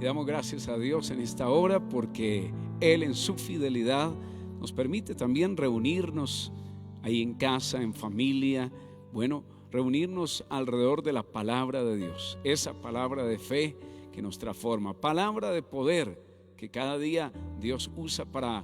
Le damos gracias a Dios en esta hora porque Él en su fidelidad nos permite también reunirnos ahí en casa, en familia, reunirnos alrededor de la palabra de Dios, esa palabra de fe que nos transforma, palabra de poder que cada día Dios usa para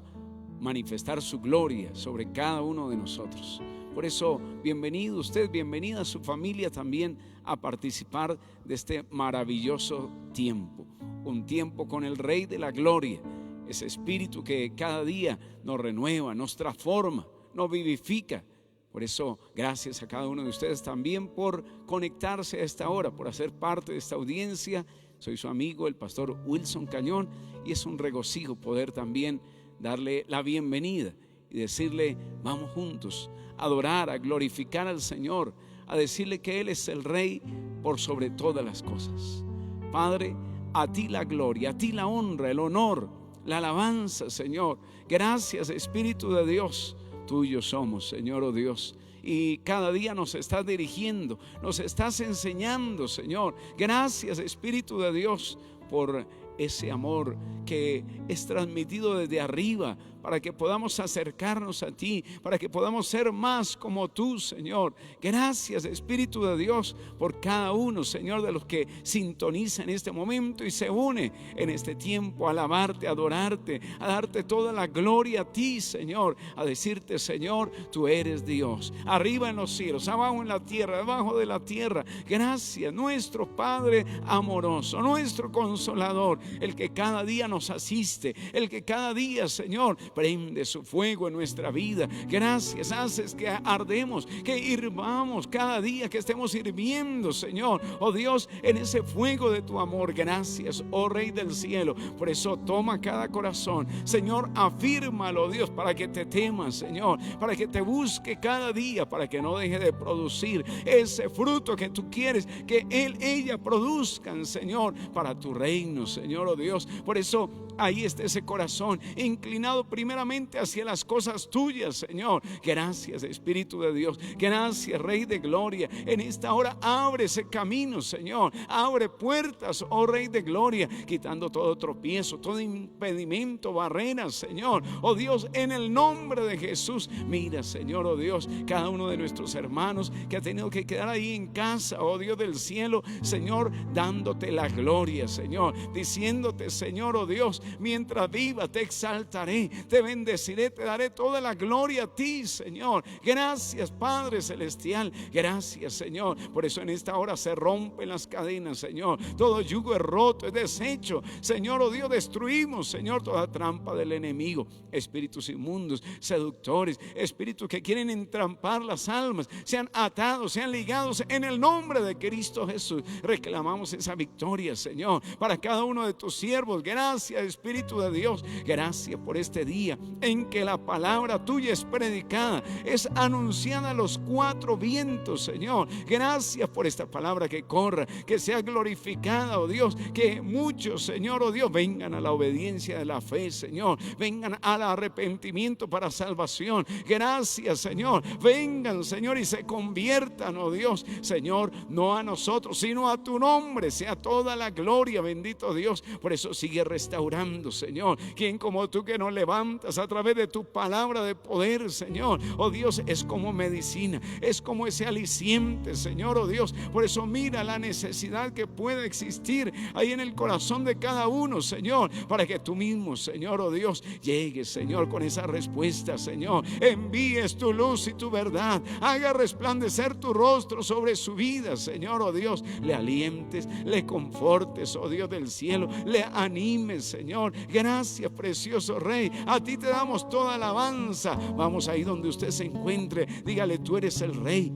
manifestar su gloria sobre cada uno de nosotros. Por eso, bienvenido usted, bienvenida a su familia también a participar de este maravilloso tiempo. Un tiempo con el Rey de la Gloria, ese Espíritu que cada día nos renueva, nos transforma, nos vivifica. Por eso, gracias a cada uno de ustedes también por conectarse a esta hora, por hacer parte de esta audiencia. Soy su amigo, el pastor Wilson Cañón, y es un regocijo poder también darle la bienvenida y decirle: vamos juntos a adorar, a glorificar al Señor, a decirle que Él es el Rey por sobre todas las cosas. Padre, a ti la gloria, a ti la honra, el honor, la alabanza, Señor. Gracias, Espíritu de Dios. Tuyo somos, Señor, oh Dios. Y cada día nos estás dirigiendo, nos estás enseñando, Señor. Gracias, Espíritu de Dios, por ese amor que es transmitido desde arriba, para que podamos acercarnos a ti, para que podamos ser más como tú, Señor. Gracias, Espíritu de Dios, por cada uno, Señor, de los que sintonizan en este momento y se une en este tiempo a alabarte, a adorarte, a darte toda la gloria a ti, Señor, a decirte: Señor, tú eres Dios, arriba en los cielos, abajo en la tierra, debajo de la tierra. Gracias, nuestro Padre amoroso, nuestro Consolador, el que cada día nos asiste, el que cada día, Señor, prende su fuego en nuestra vida. Gracias, haces que ardemos, que hirvamos cada día, que estemos hirviendo, Señor, oh Dios, en ese fuego de tu amor. Gracias, oh Rey del cielo. Por eso toma cada corazón, Señor, afírmalo, Dios, para que te temas, Señor, para que te busque cada día, para que no deje de producir ese fruto que tú quieres que ella produzcan, Señor, para tu reino, Señor, oh Dios. Por eso ahí está ese corazón inclinado primeramente hacia las cosas tuyas, Señor. Gracias, Espíritu de Dios. Gracias, Rey de Gloria. En esta hora abre ese camino, Señor. Abre puertas, oh Rey de Gloria, quitando todo tropiezo, todo impedimento, barreras, Señor. Oh Dios, en el nombre de Jesús. Mira, Señor, oh Dios, cada uno de nuestros hermanos que ha tenido que quedar ahí en casa, oh Dios del cielo, Señor, dándote la gloria, Señor, diciéndote: Señor, oh Dios, mientras viva te exaltaré, te bendeciré, te daré toda la gloria a ti, Señor. Gracias, Padre celestial. Gracias, Señor. Por eso en esta hora se rompen las cadenas, Señor. Todo yugo es roto, es deshecho, Señor, oh Dios. Destruimos, Señor, toda trampa del enemigo. Espíritus inmundos, seductores, espíritus que quieren entrampar las almas, sean atados, sean ligados en el nombre de Cristo Jesús. Reclamamos esa victoria, Señor, para cada uno de tus siervos. Gracias, Espíritu de Dios. Gracias por este día en que la palabra tuya es predicada, es anunciada a los cuatro vientos, Señor. Gracias por esta palabra que corra, que sea glorificada, oh Dios. Que muchos, Señor, oh Dios, vengan a la obediencia de la fe, Señor. Vengan al arrepentimiento para salvación. Gracias, Señor. Vengan, Señor, y se conviertan, oh Dios. Señor, no a nosotros, sino a tu nombre sea toda la gloria, bendito Dios. Por eso sigue restaurando, Señor. Quien como tú, que nos levantas a través de tu palabra de poder, Señor, oh Dios, es como medicina, es como ese aliciente, Señor, oh Dios. Por eso mira la necesidad que puede existir ahí en el corazón de cada uno, Señor, para que tú mismo, Señor, oh Dios, llegues, Señor, con esa respuesta, Señor. Envíes tu luz y tu verdad, haga resplandecer tu rostro sobre su vida, Señor, oh Dios. Le alientes, le confortes, oh Dios del cielo, le animes, Señor. Gracias, precioso Rey. A ti te damos toda alabanza. Vamos ahí donde usted se encuentre, dígale: tú eres el Rey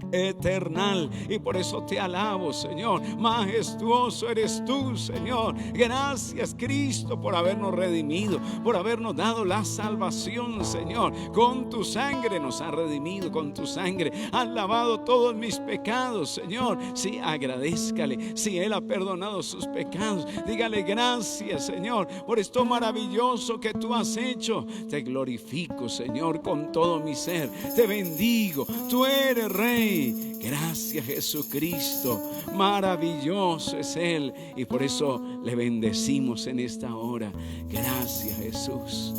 eternal, y por eso te alabo, Señor. Majestuoso eres tú, Señor. Gracias, Cristo, por habernos redimido, por habernos dado la salvación, Señor. Con tu sangre nos has redimido, con tu sangre has lavado todos mis pecados, Señor. Sí, agradézcale. Si Él ha perdonado sus pecados, dígale: gracias, Señor, por esto maravilloso que tú has hecho. Te glorifico, Señor, con todo mi ser. Te bendigo. Tú eres Rey. Sí, gracias Jesucristo. Maravilloso es Él. Y por eso le bendecimos en esta hora. Gracias Jesús.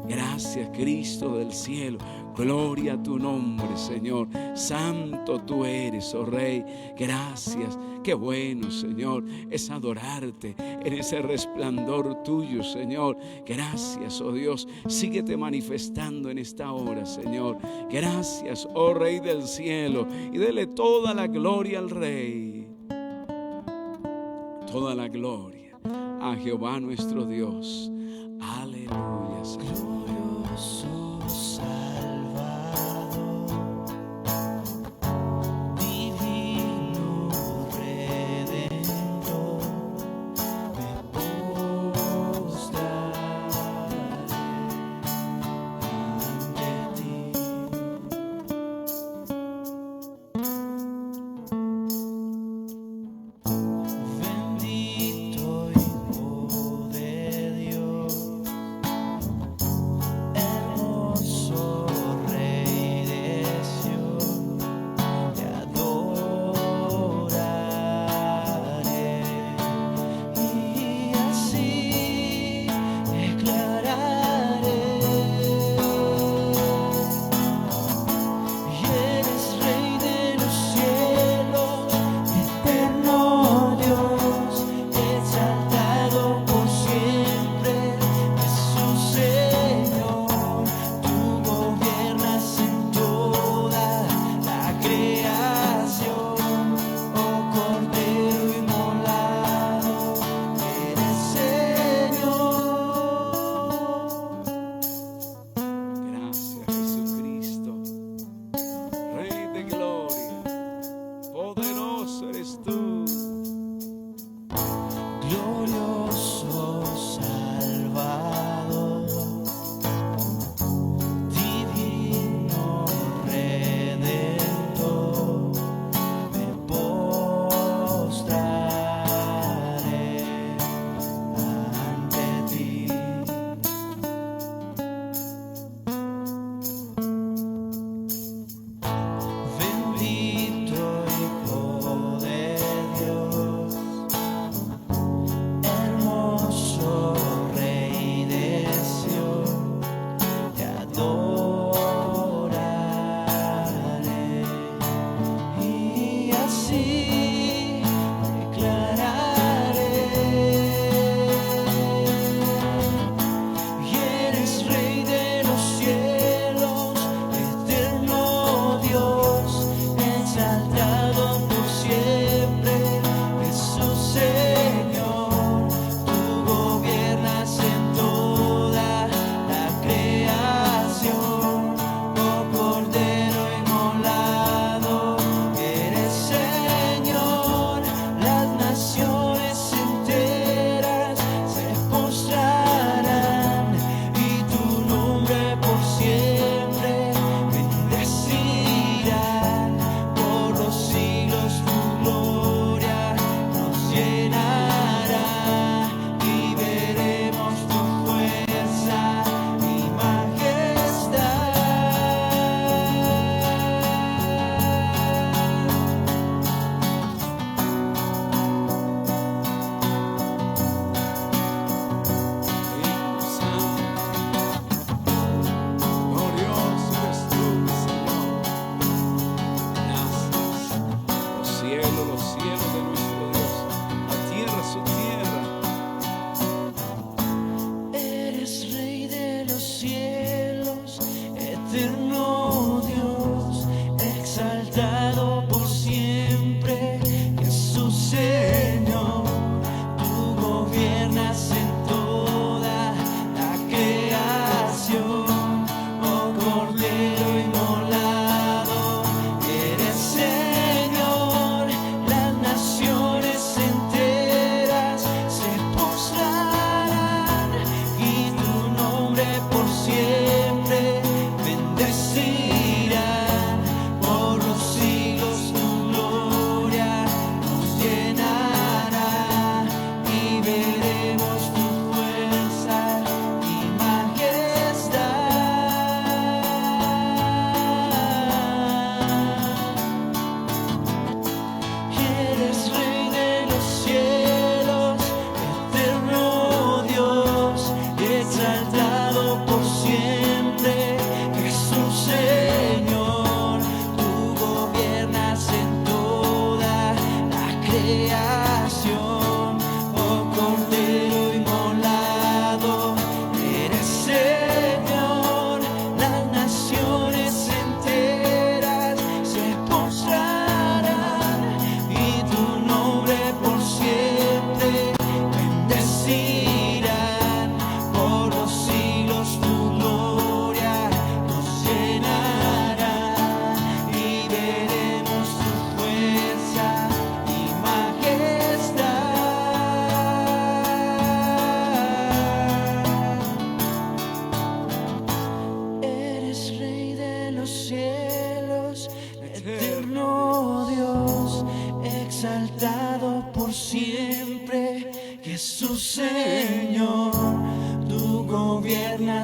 Gracias Cristo del cielo. Gloria a tu nombre, Señor. Santo tú eres, oh Rey. Gracias. Qué bueno, Señor, es adorarte en ese resplandor tuyo, Señor. Gracias, oh Dios. Síguete manifestando en esta hora, Señor. Gracias, oh Rey del cielo. Y dele toda la gloria al Rey. Toda la gloria a Jehová nuestro Dios. Aleluya, Señor.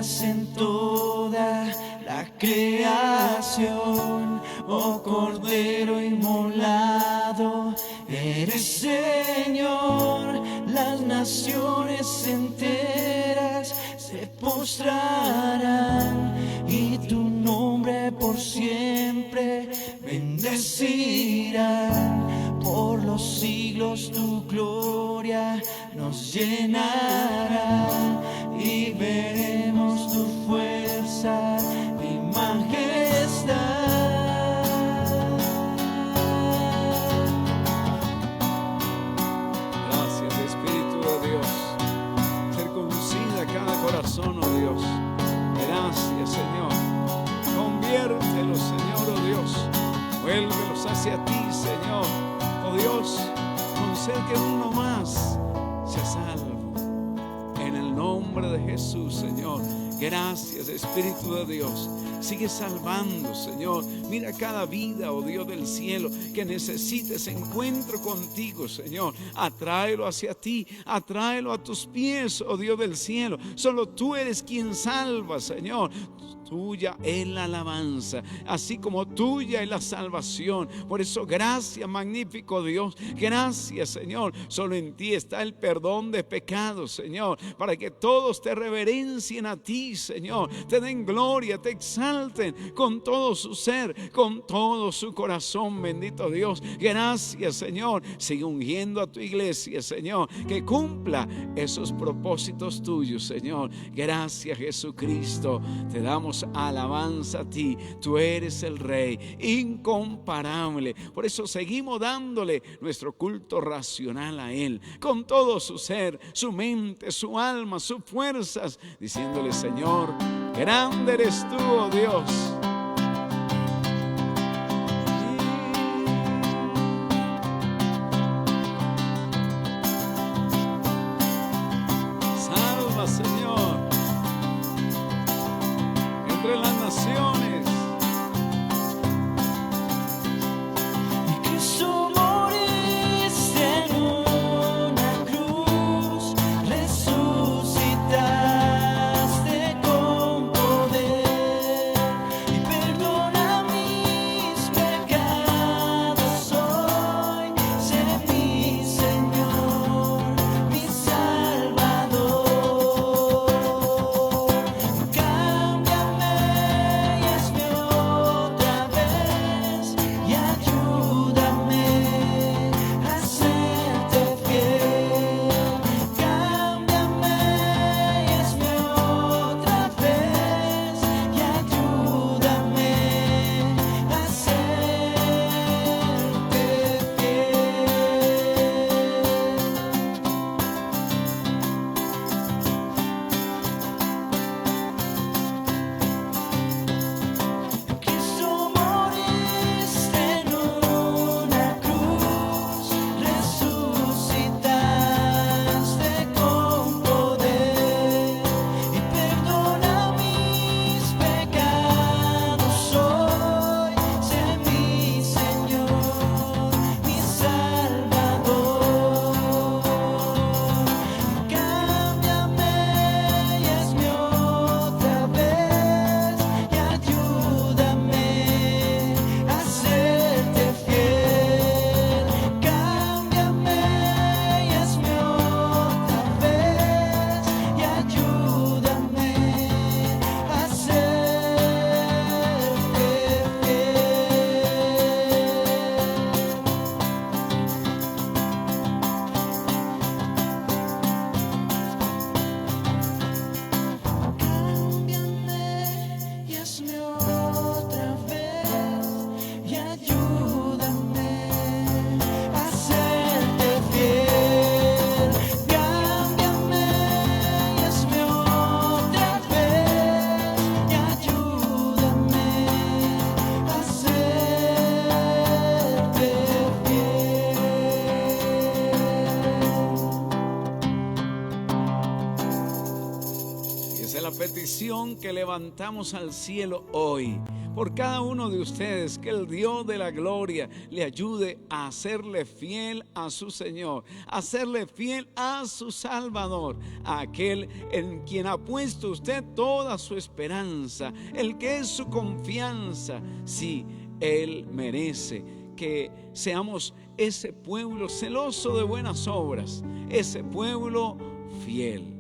reinas en toda la creación, oh Cordero inmolado, eres Señor. Las naciones enteras se postrarán y tu nombre por siempre bendecirán. Por los siglos tu gloria nos llenará y veremos tu fuerza y majestad. Gracias, Espíritu de Dios. Circuncida cada corazón, oh Dios. Gracias, Señor. Conviértelos, Señor, oh Dios. Vuélvelos hacia ti, Señor. Oh Dios, concede que uno más sea salvo. En el nombre de Jesús, Señor. Gracias, Espíritu de Dios. Sigue salvando, Señor. Mira cada vida, oh Dios del cielo, que necesite ese encuentro contigo, Señor. Atráelo hacia ti, atráelo a tus pies, oh Dios del cielo. Solo tú eres quien salva, Señor. Tuya es la alabanza, así como tuya es la salvación. Por eso, gracias, magnífico Dios. Gracias, Señor. Solo en ti está el perdón de pecados, Señor, para que todos te reverencien a ti, Señor. Te den gloria, te exalten con todo su ser, con todo su corazón, bendito Dios. Gracias, Señor. Sigue ungiendo a tu iglesia, Señor, que cumpla esos propósitos tuyos, Señor. Gracias, Jesucristo. Te damos alabanza a ti. Tú eres el Rey incomparable. Por eso seguimos dándole nuestro culto racional a Él, con todo su ser, su mente, su alma, sus fuerzas, diciéndole: Señor, grande eres tú, oh Dios. Salva, Señor, entre las naciones. Y Cristo moriste en una cruz, resucitaste con poder y perdona mis pecados hoy. Sé mi Señor, mi Salvador. Cámbiame y hazme otra vez y ayúdame a serte fiel. Cámbiame y hazme otra vez y ayúdame a serte Cristo moriste en una cruz, resucitaste con poder y perdona mis pecados hoy. Sé mi Señor, mi Salvador. Cámbiame y hazme otra vez y ayúdame a serte fiel. Cámbiame y hazme otra vez y ayúdame a serte Cámbiame y hazme otra vez y ayúdame a serte fiel. Cámbiame y hazme otra vez y ayúdame a serte fiel. Y esa es la petición que levantamos al cielo hoy. por cada uno de ustedes, que el Dios de la gloria le ayude a hacerle fiel a su Señor, a hacerle fiel a su Salvador, a aquel en quien ha puesto usted toda su esperanza, el que es su confianza. Sí, Él merece que seamos ese pueblo celoso de buenas obras, ese pueblo fiel.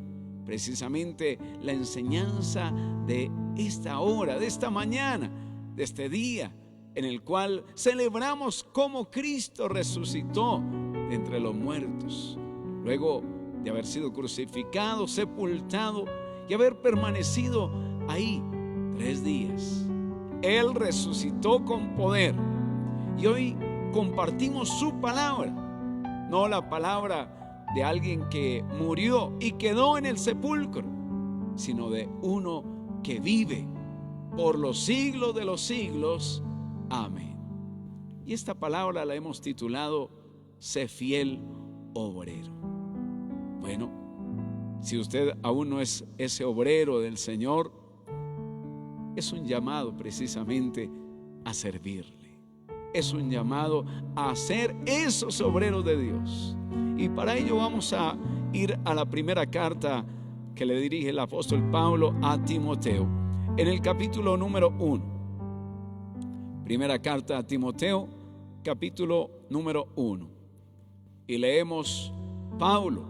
Precisamente la enseñanza de esta hora, de esta mañana, de este día en el cual celebramos cómo Cristo resucitó de entre los muertos, luego de haber sido crucificado, sepultado y haber permanecido ahí 3 días. Él resucitó con poder y hoy compartimos su palabra, no la palabra de alguien que murió y quedó en el sepulcro, sino de uno que vive por los siglos de los siglos. Amén. Y esta palabra la hemos titulado Sé fiel obrero. Bueno, si usted aún no es ese obrero del Señor, es un llamado precisamente a servirle. Es un llamado a ser esos obreros de Dios. Y para ello vamos a ir a la primera carta que le dirige el apóstol Pablo a Timoteo, en el capítulo número 1. Primera carta a Timoteo, capítulo número 1. Y leemos: Pablo,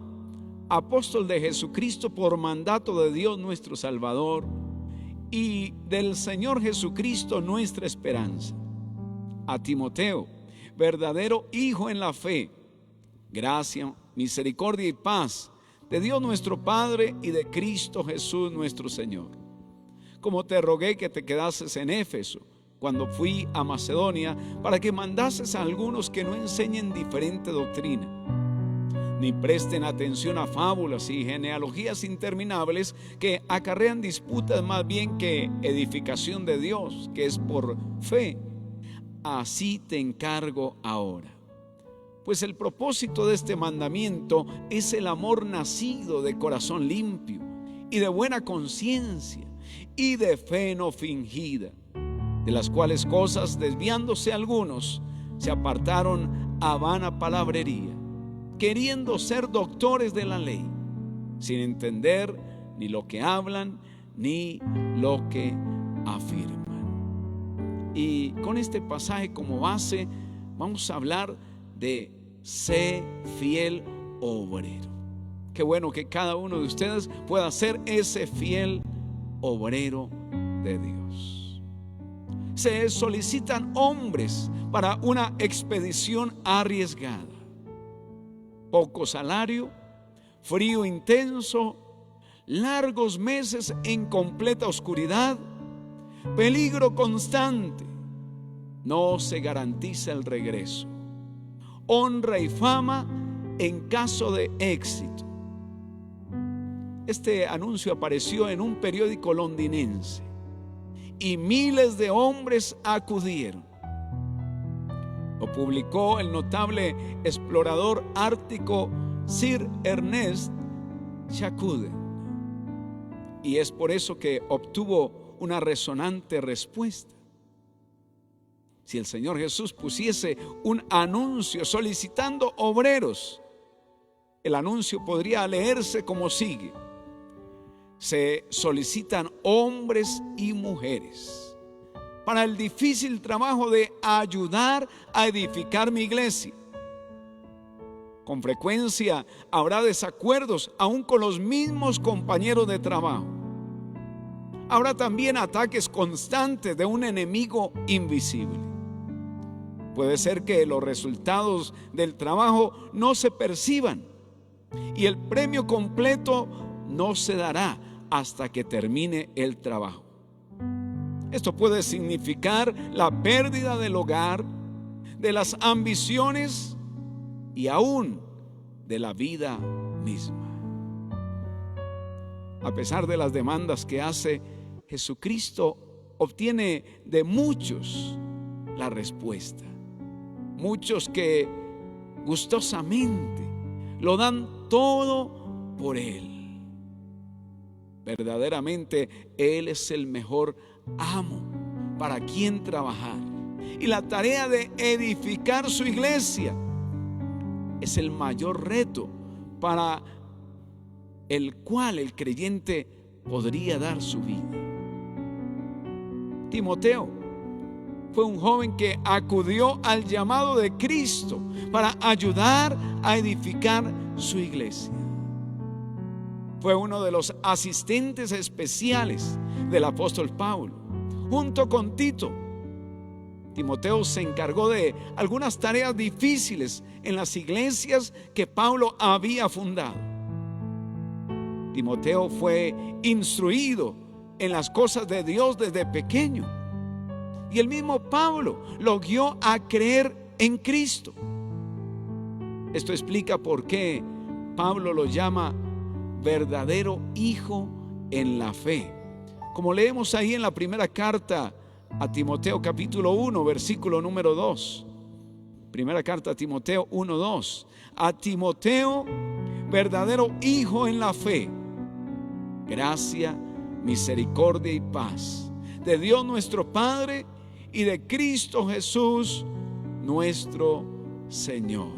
apóstol de Jesucristo por mandato de Dios nuestro Salvador y del Señor Jesucristo nuestra esperanza. A Timoteo, verdadero hijo en la fe, gracia, misericordia y paz de Dios nuestro Padre y de Cristo Jesús nuestro Señor. Como te rogué que te quedases en Éfeso cuando fui a Macedonia, para que mandases a algunos que no enseñen diferente doctrina, ni presten atención a fábulas y genealogías interminables que acarrean disputas más bien que edificación de Dios, que es por fe. Así te encargo ahora. Pues el propósito de este mandamiento es el amor nacido de corazón limpio y de buena conciencia y de fe no fingida, de las cuales cosas, desviándose algunos, se apartaron a vana palabrería, queriendo ser doctores de la ley, sin entender ni lo que hablan ni lo que afirman. Y con este pasaje como base vamos a hablar de sé fiel obrero. Qué bueno que cada uno de ustedes pueda ser ese fiel obrero de Dios. Se solicitan hombres para una expedición arriesgada. Poco salario, frío intenso, largos meses en completa oscuridad, peligro constante. No se garantiza el regreso. Honra y fama en caso de éxito. Este anuncio apareció en un periódico londinense y miles de hombres acudieron. Lo publicó el notable explorador ártico Sir Ernest Shackleton, y es por eso que obtuvo una resonante respuesta. Si el Señor Jesús pusiese un anuncio solicitando obreros, el anuncio podría leerse como sigue: se solicitan hombres y mujeres para el difícil trabajo de ayudar a edificar mi iglesia. Con frecuencia habrá desacuerdos aún con los mismos compañeros de trabajo. Habrá también ataques constantes de un enemigo invisible. Puede ser que los resultados del trabajo no se perciban y el premio completo no se dará hasta que termine el trabajo. Esto puede significar la pérdida del hogar, de las ambiciones y aún de la vida misma. A pesar de las demandas que hace, Jesucristo obtiene de muchos la respuesta. Muchos que gustosamente lo dan todo por Él. Verdaderamente Él es el mejor amo para quién trabajar. Y la tarea de edificar su iglesia es el mayor reto para el cual el creyente podría dar su vida. Timoteo fue un joven que acudió al llamado de Cristo para ayudar a edificar su iglesia. Fue uno de los asistentes especiales del apóstol Pablo. Junto con Tito, Timoteo se encargó de algunas tareas difíciles en las iglesias que Pablo había fundado. Timoteo fue instruido en las cosas de Dios desde pequeño. Y el mismo Pablo lo guió a creer en Cristo. Esto explica por qué Pablo lo llama verdadero hijo en la fe. Como leemos ahí en la primera carta a Timoteo capítulo 1, versículo número 2. Primera carta a Timoteo 1:2. A Timoteo, verdadero hijo en la fe, gracia, misericordia y paz de Dios nuestro Padre y de Cristo Jesús nuestro Señor.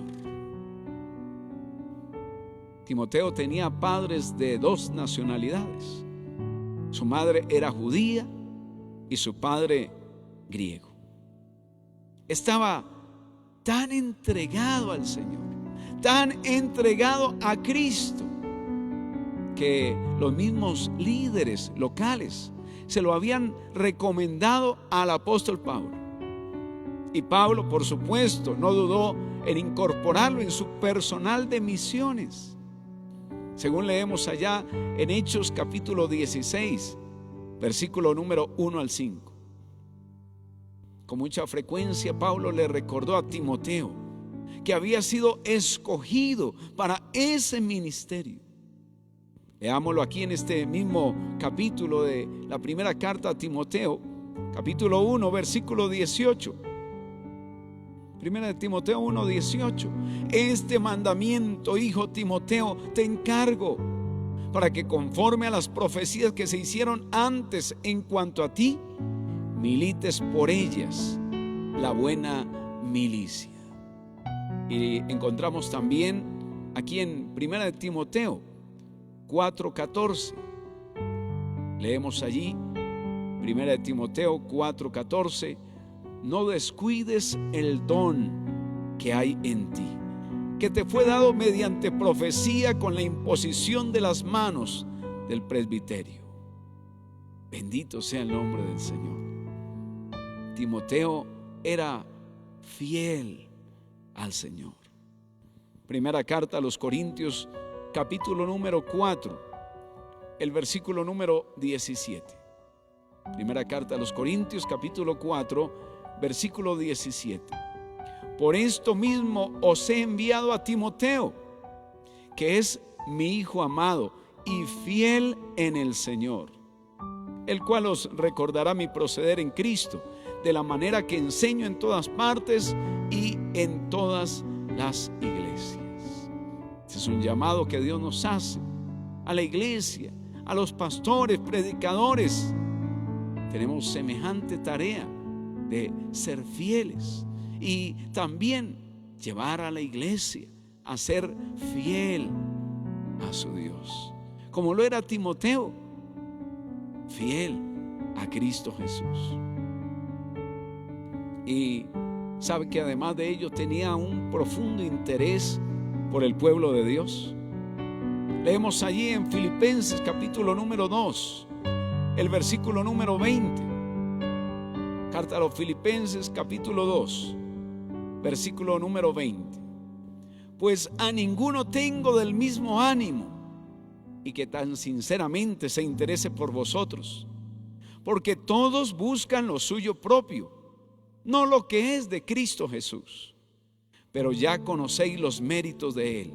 Timoteo tenía padres de 2 nacionalidades. Su madre era judía y su padre griego. Estaba tan entregado al Señor, tan entregado a Cristo, que los mismos líderes locales se lo habían recomendado al apóstol Pablo. Y Pablo, por supuesto, no dudó en incorporarlo en su personal de misiones. Según leemos allá en Hechos capítulo 16, versículo número 1 al 5. Con mucha frecuencia Pablo le recordó a Timoteo que había sido escogido para ese ministerio. Leámoslo aquí en este mismo capítulo de la primera carta a Timoteo, capítulo 1, versículo 18. Primera de Timoteo 1:18. Este mandamiento, hijo Timoteo, te encargo, para que conforme a las profecías que se hicieron antes en cuanto a ti, milites por ellas la buena milicia. Y encontramos también aquí en Primera de Timoteo 4:14. Leemos allí, Primera de Timoteo 4:14. No descuides el don que hay en ti, que te fue dado mediante profecía con la imposición de las manos del presbiterio. Bendito sea el nombre del Señor. Timoteo era fiel al Señor. Primera carta a los Corintios, capítulo número 4, el versículo número 17. Primera carta a los Corintios, capítulo 4, versículo 17. Por esto mismo os he enviado a Timoteo, que es mi hijo amado y fiel en el Señor, el cual os recordará mi proceder en Cristo, de la manera que enseño en todas partes y en todas las iglesias. Este es un llamado que Dios nos hace a la iglesia, a los pastores, predicadores. Tenemos semejante tarea de ser fieles y también llevar a la iglesia a ser fiel a su Dios, como lo era Timoteo, fiel a Cristo Jesús. Y sabe que además de ello tenía un profundo interés por el pueblo de Dios. Leemos allí en Filipenses capítulo número 2, el versículo número 20. Carta a los Filipenses capítulo 2, versículo número 20. Pues a ninguno tengo del mismo ánimo y que tan sinceramente se interese por vosotros, porque todos buscan lo suyo propio, no lo que es de Cristo Jesús. Pero ya conocéis los méritos de Él,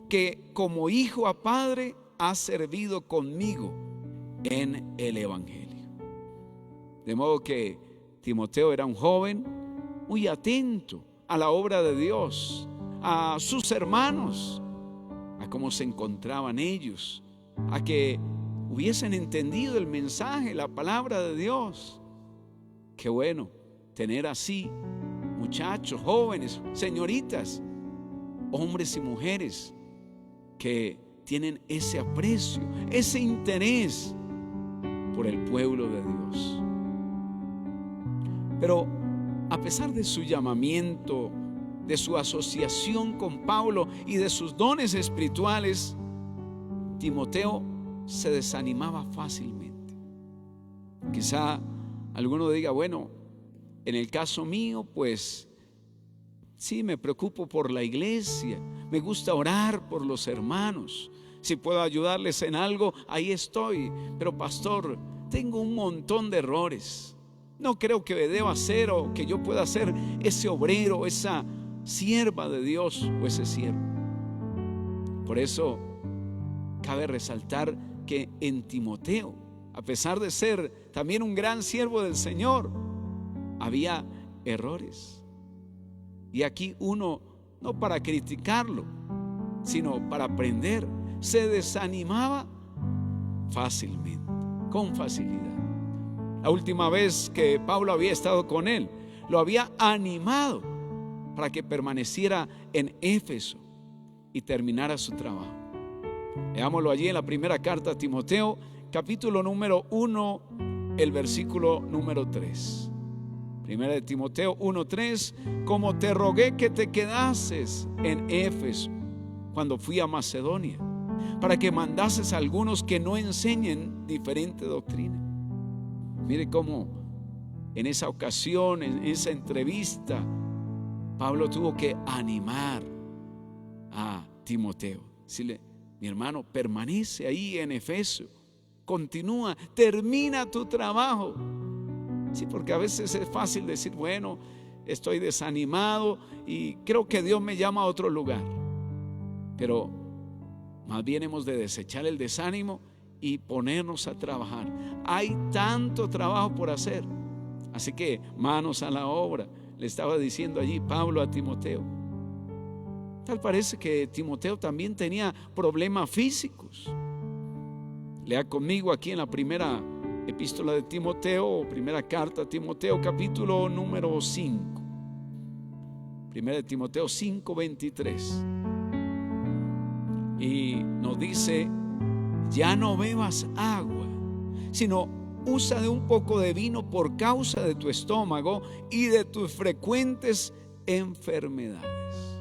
que como hijo a padre ha servido conmigo en el Evangelio. De modo que Timoteo era un joven muy atento a la obra de Dios, a sus hermanos, a cómo se encontraban ellos, a que hubiesen entendido el mensaje, la palabra de Dios, qué bueno tener así muchachos, jóvenes, señoritas, hombres y mujeres que tienen ese aprecio, ese interés por el pueblo de Dios. Pero a pesar de su llamamiento, de su asociación con Pablo y de sus dones espirituales, Timoteo se desanimaba fácilmente. Quizá alguno diga, bueno, en el caso mío, pues sí, me preocupo por la iglesia, me gusta orar por los hermanos, si puedo ayudarles en algo, ahí estoy, pero pastor, tengo un montón de errores, no creo que deba ser o que yo pueda ser ese obrero, esa sierva de Dios o ese siervo. Por eso cabe resaltar que en Timoteo, a pesar de ser también un gran siervo del Señor, había errores. Y aquí uno, no para criticarlo, sino para aprender, se desanimaba fácilmente, con facilidad. La última vez que Pablo había estado con él, lo había animado para que permaneciera en Éfeso y terminara su trabajo. Veámoslo allí en la primera carta a Timoteo, capítulo número 1, el versículo número 3. Primera de Timoteo 1:3, como te rogué que te quedases en Éfeso cuando fui a Macedonia, para que mandases a algunos que no enseñen diferente doctrina. Mire cómo en esa ocasión, en esa entrevista, Pablo tuvo que animar a Timoteo, decirle, mi hermano, permanece ahí en Éfeso, continúa, termina tu trabajo. Sí, porque a veces es fácil decir, bueno, estoy desanimado y creo que Dios me llama a otro lugar. Pero más bien hemos de desechar el desánimo y ponernos a trabajar. Hay tanto trabajo por hacer. Así que manos a la obra, le estaba diciendo allí Pablo a Timoteo. Tal parece que Timoteo también tenía problemas físicos. Lea conmigo aquí en la primera epístola de Timoteo, o primera carta a Timoteo, capítulo número 5. Primera de Timoteo 5:23. Y nos dice, ya no bebas agua, sino usa de un poco de vino por causa de tu estómago y de tus frecuentes enfermedades.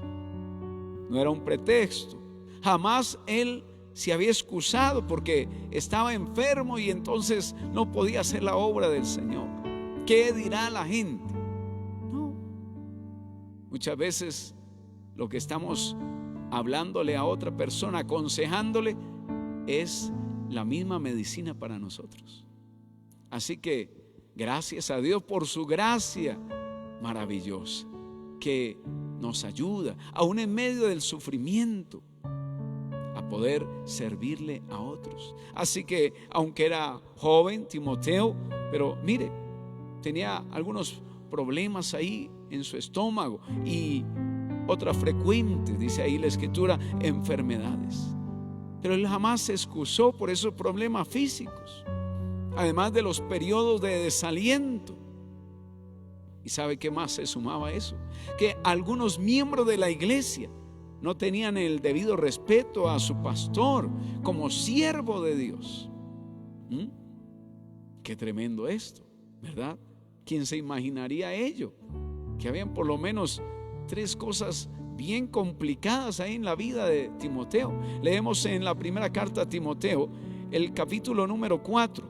No era un pretexto. Jamás él se había excusado porque estaba enfermo y entonces no podía hacer la obra del Señor. ¿Qué dirá la gente? No. Muchas veces lo que estamos hablándole a otra persona, aconsejándole, es la misma medicina para nosotros. Así que gracias a Dios por su gracia maravillosa que nos ayuda, aún en medio del sufrimiento, a poder servirle a otros. Así que aunque era joven Timoteo, pero mire, tenía algunos problemas ahí en su estómago y otra frecuente, dice ahí la escritura, enfermedades. Pero él jamás se excusó por esos problemas físicos, además de los periodos de desaliento. ¿Y sabe qué más se sumaba a eso? Que algunos miembros de la iglesia no tenían el debido respeto a su pastor como siervo de Dios. Qué tremendo esto, ¿verdad? ¿Quién se imaginaría ello? Que habían por lo menos 3 cosas bien complicadas ahí en la vida de Timoteo. Leemos en la primera carta a Timoteo, el capítulo número 4,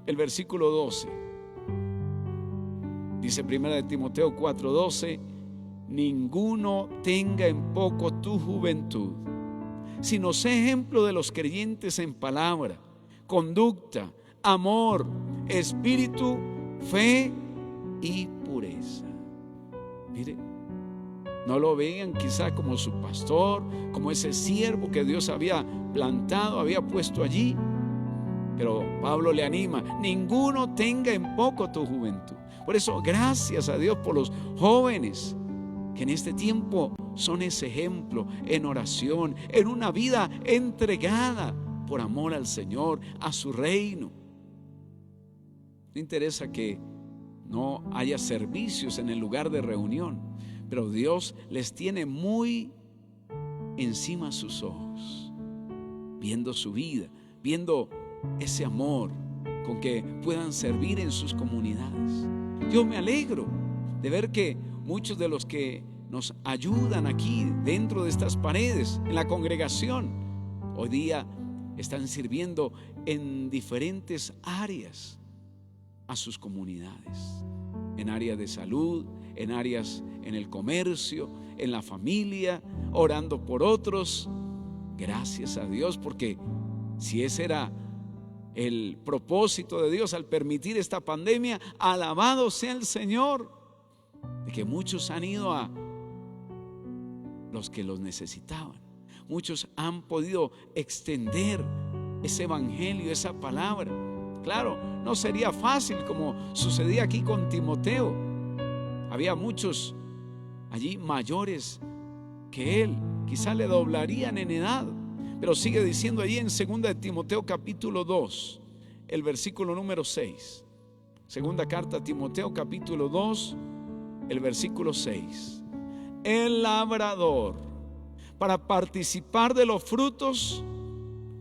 el versículo 12. Dice primera de Timoteo 4:12, ninguno tenga en poco tu juventud, sino sé ejemplo de los creyentes en palabra, conducta, amor, espíritu, fe y pureza. Mire, no lo vean quizá como su pastor, como ese siervo que Dios había plantado, había puesto allí. Pero Pablo le anima, ninguno tenga en poco tu juventud. Por eso, gracias a Dios por los jóvenes que en este tiempo son ese ejemplo en oración, en una vida entregada por amor al Señor, a su reino. No interesa que no haya servicios en el lugar de reunión, pero Dios les tiene muy encima sus ojos, viendo su vida, viendo ese amor con que puedan servir en sus comunidades. Yo me alegro de ver que muchos de los que nos ayudan aquí dentro de estas paredes, en la congregación, hoy día están sirviendo en diferentes áreas a sus comunidades, en áreas de salud, en áreas en el comercio, en la familia, orando por otros. Gracias a Dios, porque si ese era el propósito de Dios al permitir esta pandemia, alabado sea el Señor, de que muchos han ido a los que los necesitaban. Muchos han podido extender ese evangelio, esa palabra. Claro, no sería fácil como sucedía aquí con Timoteo. Había muchos allí mayores que él, quizá le doblarían en edad, pero sigue diciendo allí en 2 de Timoteo capítulo 2, el versículo número 6. Segunda carta a Timoteo capítulo 2, el versículo 6. El labrador, para participar de los frutos,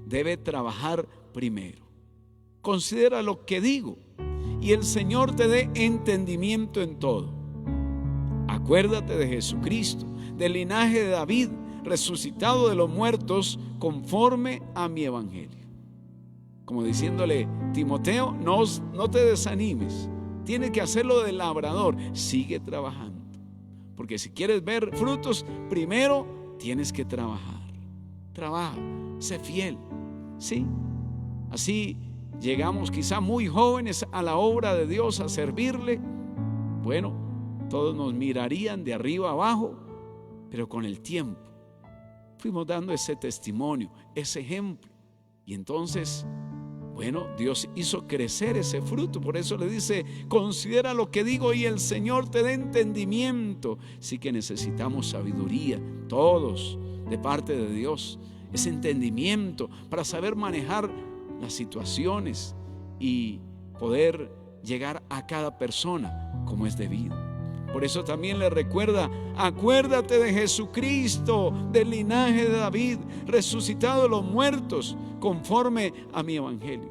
debe trabajar primero. Considera lo que digo, y el Señor te dé entendimiento en todo. Acuérdate de Jesucristo, del linaje de David, resucitado de los muertos, conforme a mi evangelio. Como diciéndole, Timoteo, no te desanimes, tienes que hacerlo del labrador, sigue trabajando, porque si quieres ver frutos, primero tienes que trabajar. Trabaja, sé fiel, ¿sí? Así llegamos quizá muy jóvenes a la obra de Dios, a servirle. Bueno, todos nos mirarían de arriba abajo, pero con el tiempo fuimos dando ese testimonio, ese ejemplo, y entonces, bueno, Dios hizo crecer ese fruto. Por eso le dice, considera lo que digo y el Señor te dé entendimiento. Sí que necesitamos sabiduría, todos, de parte de Dios, ese entendimiento para saber manejar las situaciones y poder llegar a cada persona como es debido. Por eso también le recuerda, acuérdate de Jesucristo, del linaje de David, resucitado de los muertos, conforme a mi evangelio.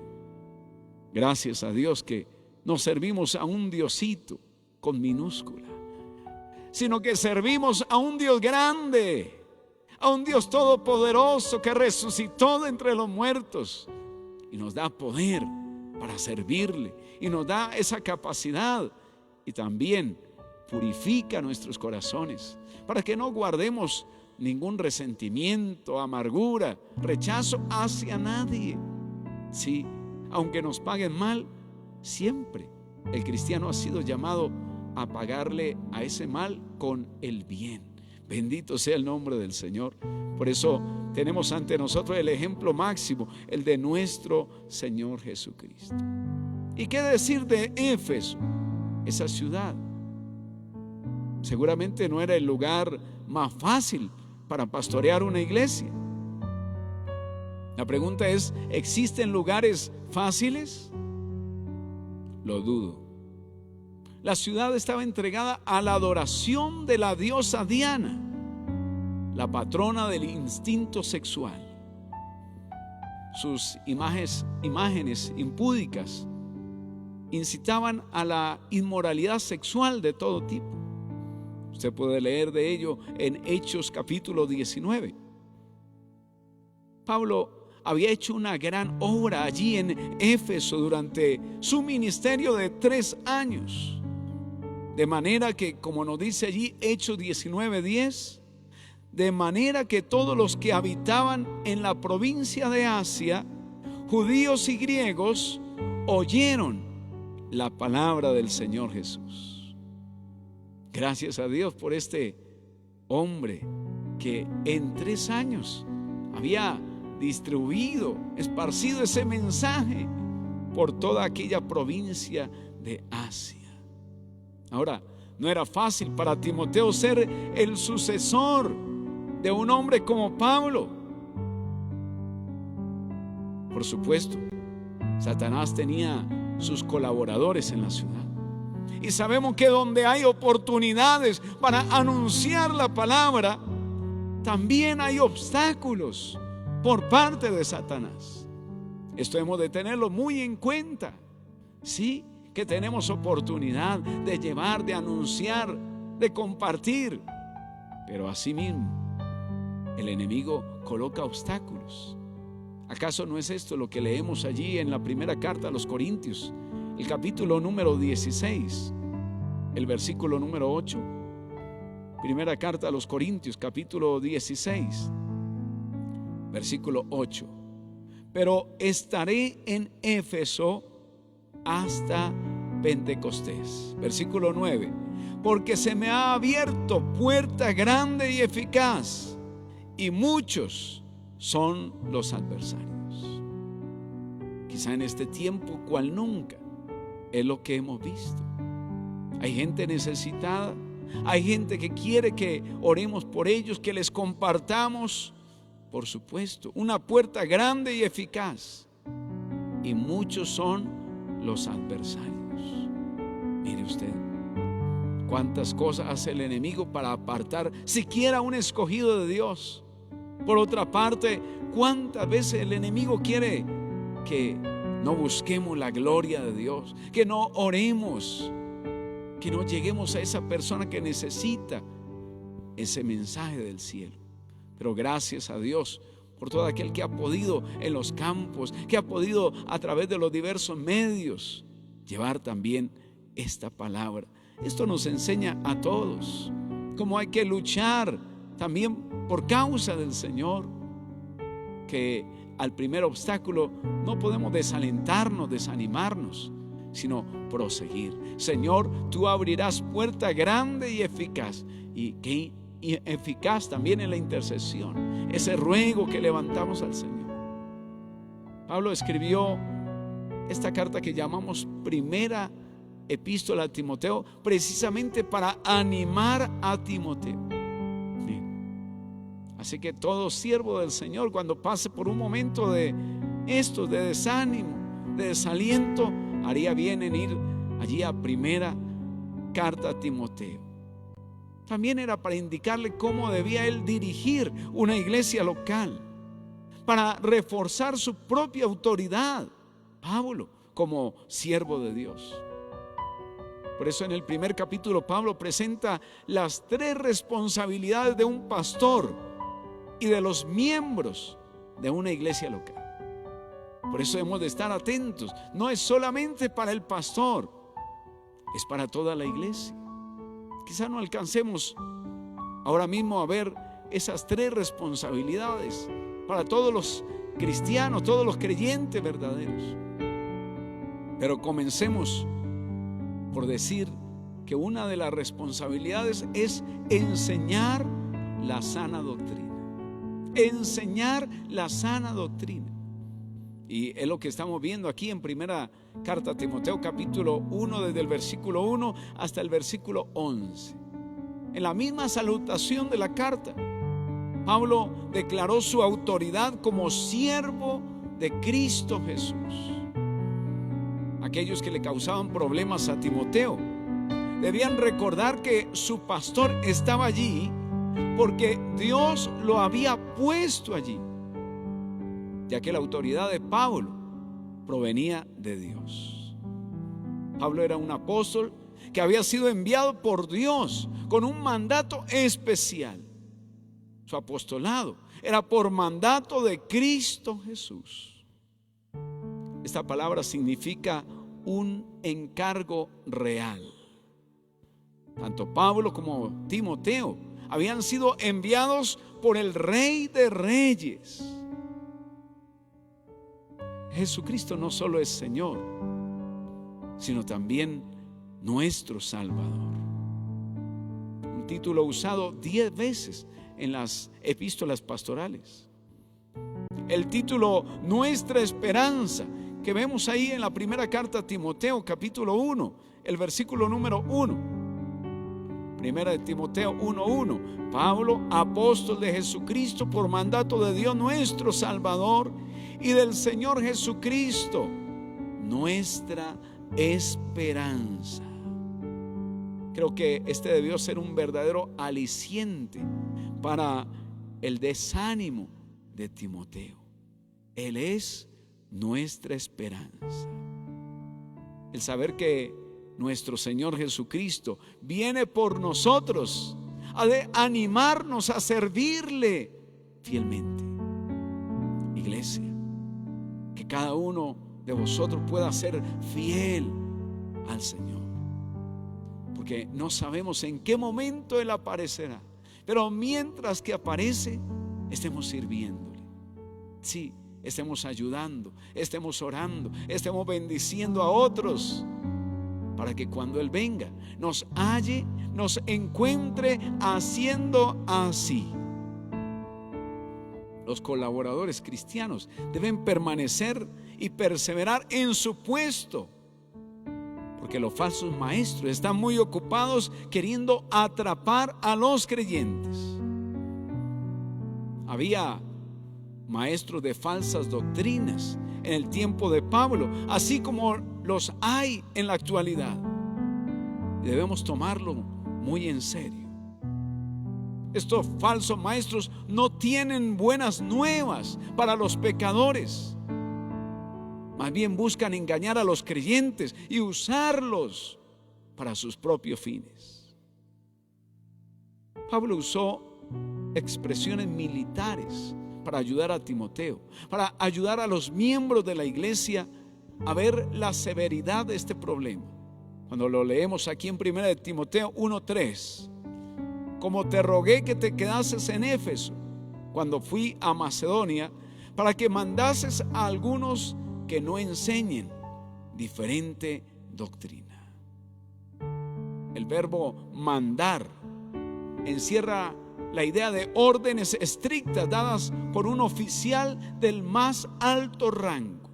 Gracias a Dios que no servimos a un Diosito con minúscula, sino que servimos a un Dios grande, a un Dios todopoderoso que resucitó de entre los muertos y nos da poder para servirle y nos da esa capacidad, y también purifica nuestros corazones para que no guardemos ningún resentimiento, amargura, rechazo hacia nadie. Sí, aunque nos paguen mal, siempre el cristiano ha sido llamado a pagarle a ese mal con el bien. Bendito sea el nombre del Señor. Por eso tenemos ante nosotros el ejemplo máximo, el de nuestro Señor Jesucristo. ¿Y qué decir de Éfeso? Esa ciudad seguramente no era el lugar más fácil para pastorear una iglesia. La pregunta es, ¿existen lugares fáciles? Lo dudo. La ciudad estaba entregada a la adoración de la diosa Diana, la patrona del instinto sexual. Sus imágenes impúdicas incitaban a la inmoralidad sexual de todo tipo. Usted puede leer de ello en Hechos capítulo 19. Pablo había hecho una gran obra allí en Éfeso durante su ministerio de 3 años. De manera que, como nos dice allí Hechos 19:10, de manera que todos los que habitaban en la provincia de Asia, judíos y griegos, oyeron la palabra del Señor Jesús. Gracias a Dios por este hombre que en 3 años había distribuido, esparcido ese mensaje por toda aquella provincia de Asia. Ahora, no era fácil para Timoteo ser el sucesor de un hombre como Pablo. Por supuesto, Satanás tenía sus colaboradores en la ciudad. Y sabemos que donde hay oportunidades para anunciar la palabra, también hay obstáculos por parte de Satanás. Esto hemos de tenerlo muy en cuenta. Sí, que tenemos oportunidad de llevar, de anunciar, de compartir. Pero asimismo, el enemigo coloca obstáculos. ¿Acaso no es esto lo que leemos allí en la primera carta a los Corintios, el capítulo número 16, el versículo número 8? Primera carta a los Corintios, capítulo 16, versículo 8. Pero estaré en Éfeso hasta Pentecostés. Versículo 9. Porque se me ha abierto puerta grande y eficaz, y muchos son los adversarios. Quizá en este tiempo, cual nunca, es lo que hemos visto. Hay gente necesitada, hay gente que quiere que oremos por ellos, que les compartamos. Por supuesto, una puerta grande y eficaz, y muchos son los adversarios. Mire usted, cuántas cosas hace el enemigo para apartar siquiera un escogido de Dios. Por otra parte, cuántas veces el enemigo quiere que no busquemos la gloria de Dios, que no oremos, que no lleguemos a esa persona que necesita ese mensaje del cielo. Pero gracias a Dios por todo aquel que ha podido en los campos, que ha podido a través de los diversos medios llevar también esta palabra. Esto nos enseña a todos cómo hay que luchar también por causa del Señor, que al primer obstáculo no podemos desalentarnos, desanimarnos, sino proseguir. Señor, tú abrirás puerta grande y eficaz, y eficaz también en la intercesión, ese ruego que levantamos al Señor. Pablo escribió esta carta que llamamos primera epístola a Timoteo, precisamente para animar a Timoteo. Así que todo siervo del Señor, cuando pase por un momento de esto, de desánimo, de desaliento, haría bien en ir allí a primera carta a Timoteo. También era para indicarle cómo debía él dirigir una iglesia local, para reforzar su propia autoridad, Pablo, como siervo de Dios. Por eso en el primer capítulo Pablo presenta las 3 responsabilidades de un pastor y de los miembros de una iglesia local. Por eso hemos de estar atentos. No es solamente para el pastor, es para toda la iglesia. Quizá no alcancemos ahora mismo a ver esas 3 responsabilidades para todos los cristianos, todos los creyentes verdaderos. Pero comencemos por decir que una de las responsabilidades es enseñar la sana doctrina. Enseñar la sana doctrina. Y es lo que estamos viendo aquí en primera carta a Timoteo, capítulo 1, desde el versículo 1 hasta el versículo 11. En la misma salutación de la carta, Pablo declaró su autoridad como siervo de Cristo Jesús. Aquellos que le causaban problemas a Timoteo debían recordar que su pastor estaba allí porque Dios lo había puesto allí, ya que la autoridad de Pablo provenía de Dios. Pablo era un apóstol que había sido enviado por Dios con un mandato especial. Su apostolado era por mandato de Cristo Jesús. Esta palabra significa un encargo real. Tanto Pablo como Timoteo habían sido enviados por el Rey de Reyes. Jesucristo no solo es Señor, sino también nuestro Salvador. Un título usado 10 veces en las epístolas pastorales. El título Nuestra Esperanza, que vemos ahí en la primera carta a Timoteo, capítulo 1, el versículo número 1. Primera de Timoteo 1:1. Pablo, apóstol de Jesucristo por mandato de Dios nuestro Salvador y del Señor Jesucristo, nuestra esperanza. Creo que este debió ser un verdadero aliciente para el desánimo de Timoteo. Él es nuestra esperanza. El saber que nuestro Señor Jesucristo viene por nosotros, ha de animarnos a servirle fielmente. Iglesia, que cada uno de vosotros pueda ser fiel al Señor, porque no sabemos en qué momento Él aparecerá, pero mientras que aparece, estemos sirviéndole. Sí, estemos ayudando, estemos orando, estemos bendiciendo a otros, para que cuando Él venga nos halle, nos encuentre haciendo así. Los colaboradores cristianos deben permanecer y perseverar en su puesto, porque los falsos maestros están muy ocupados queriendo atrapar a los creyentes. Había maestros de falsas doctrinas en el tiempo de Pablo, así como los hay en la actualidad. Debemos tomarlo muy en serio. Estos falsos maestros no tienen buenas nuevas para los pecadores. Más bien buscan engañar a los creyentes y usarlos para sus propios fines. Pablo usó expresiones militares para ayudar a Timoteo, para ayudar a los miembros de la iglesia a ver la severidad de este problema. Cuando lo leemos aquí en 1 de Timoteo 1:3, como te rogué que te quedases en Éfeso cuando fui a Macedonia, para que mandases a algunos que no enseñen diferente doctrina. El verbo mandar encierra la idea de órdenes estrictas dadas por un oficial del más alto rango.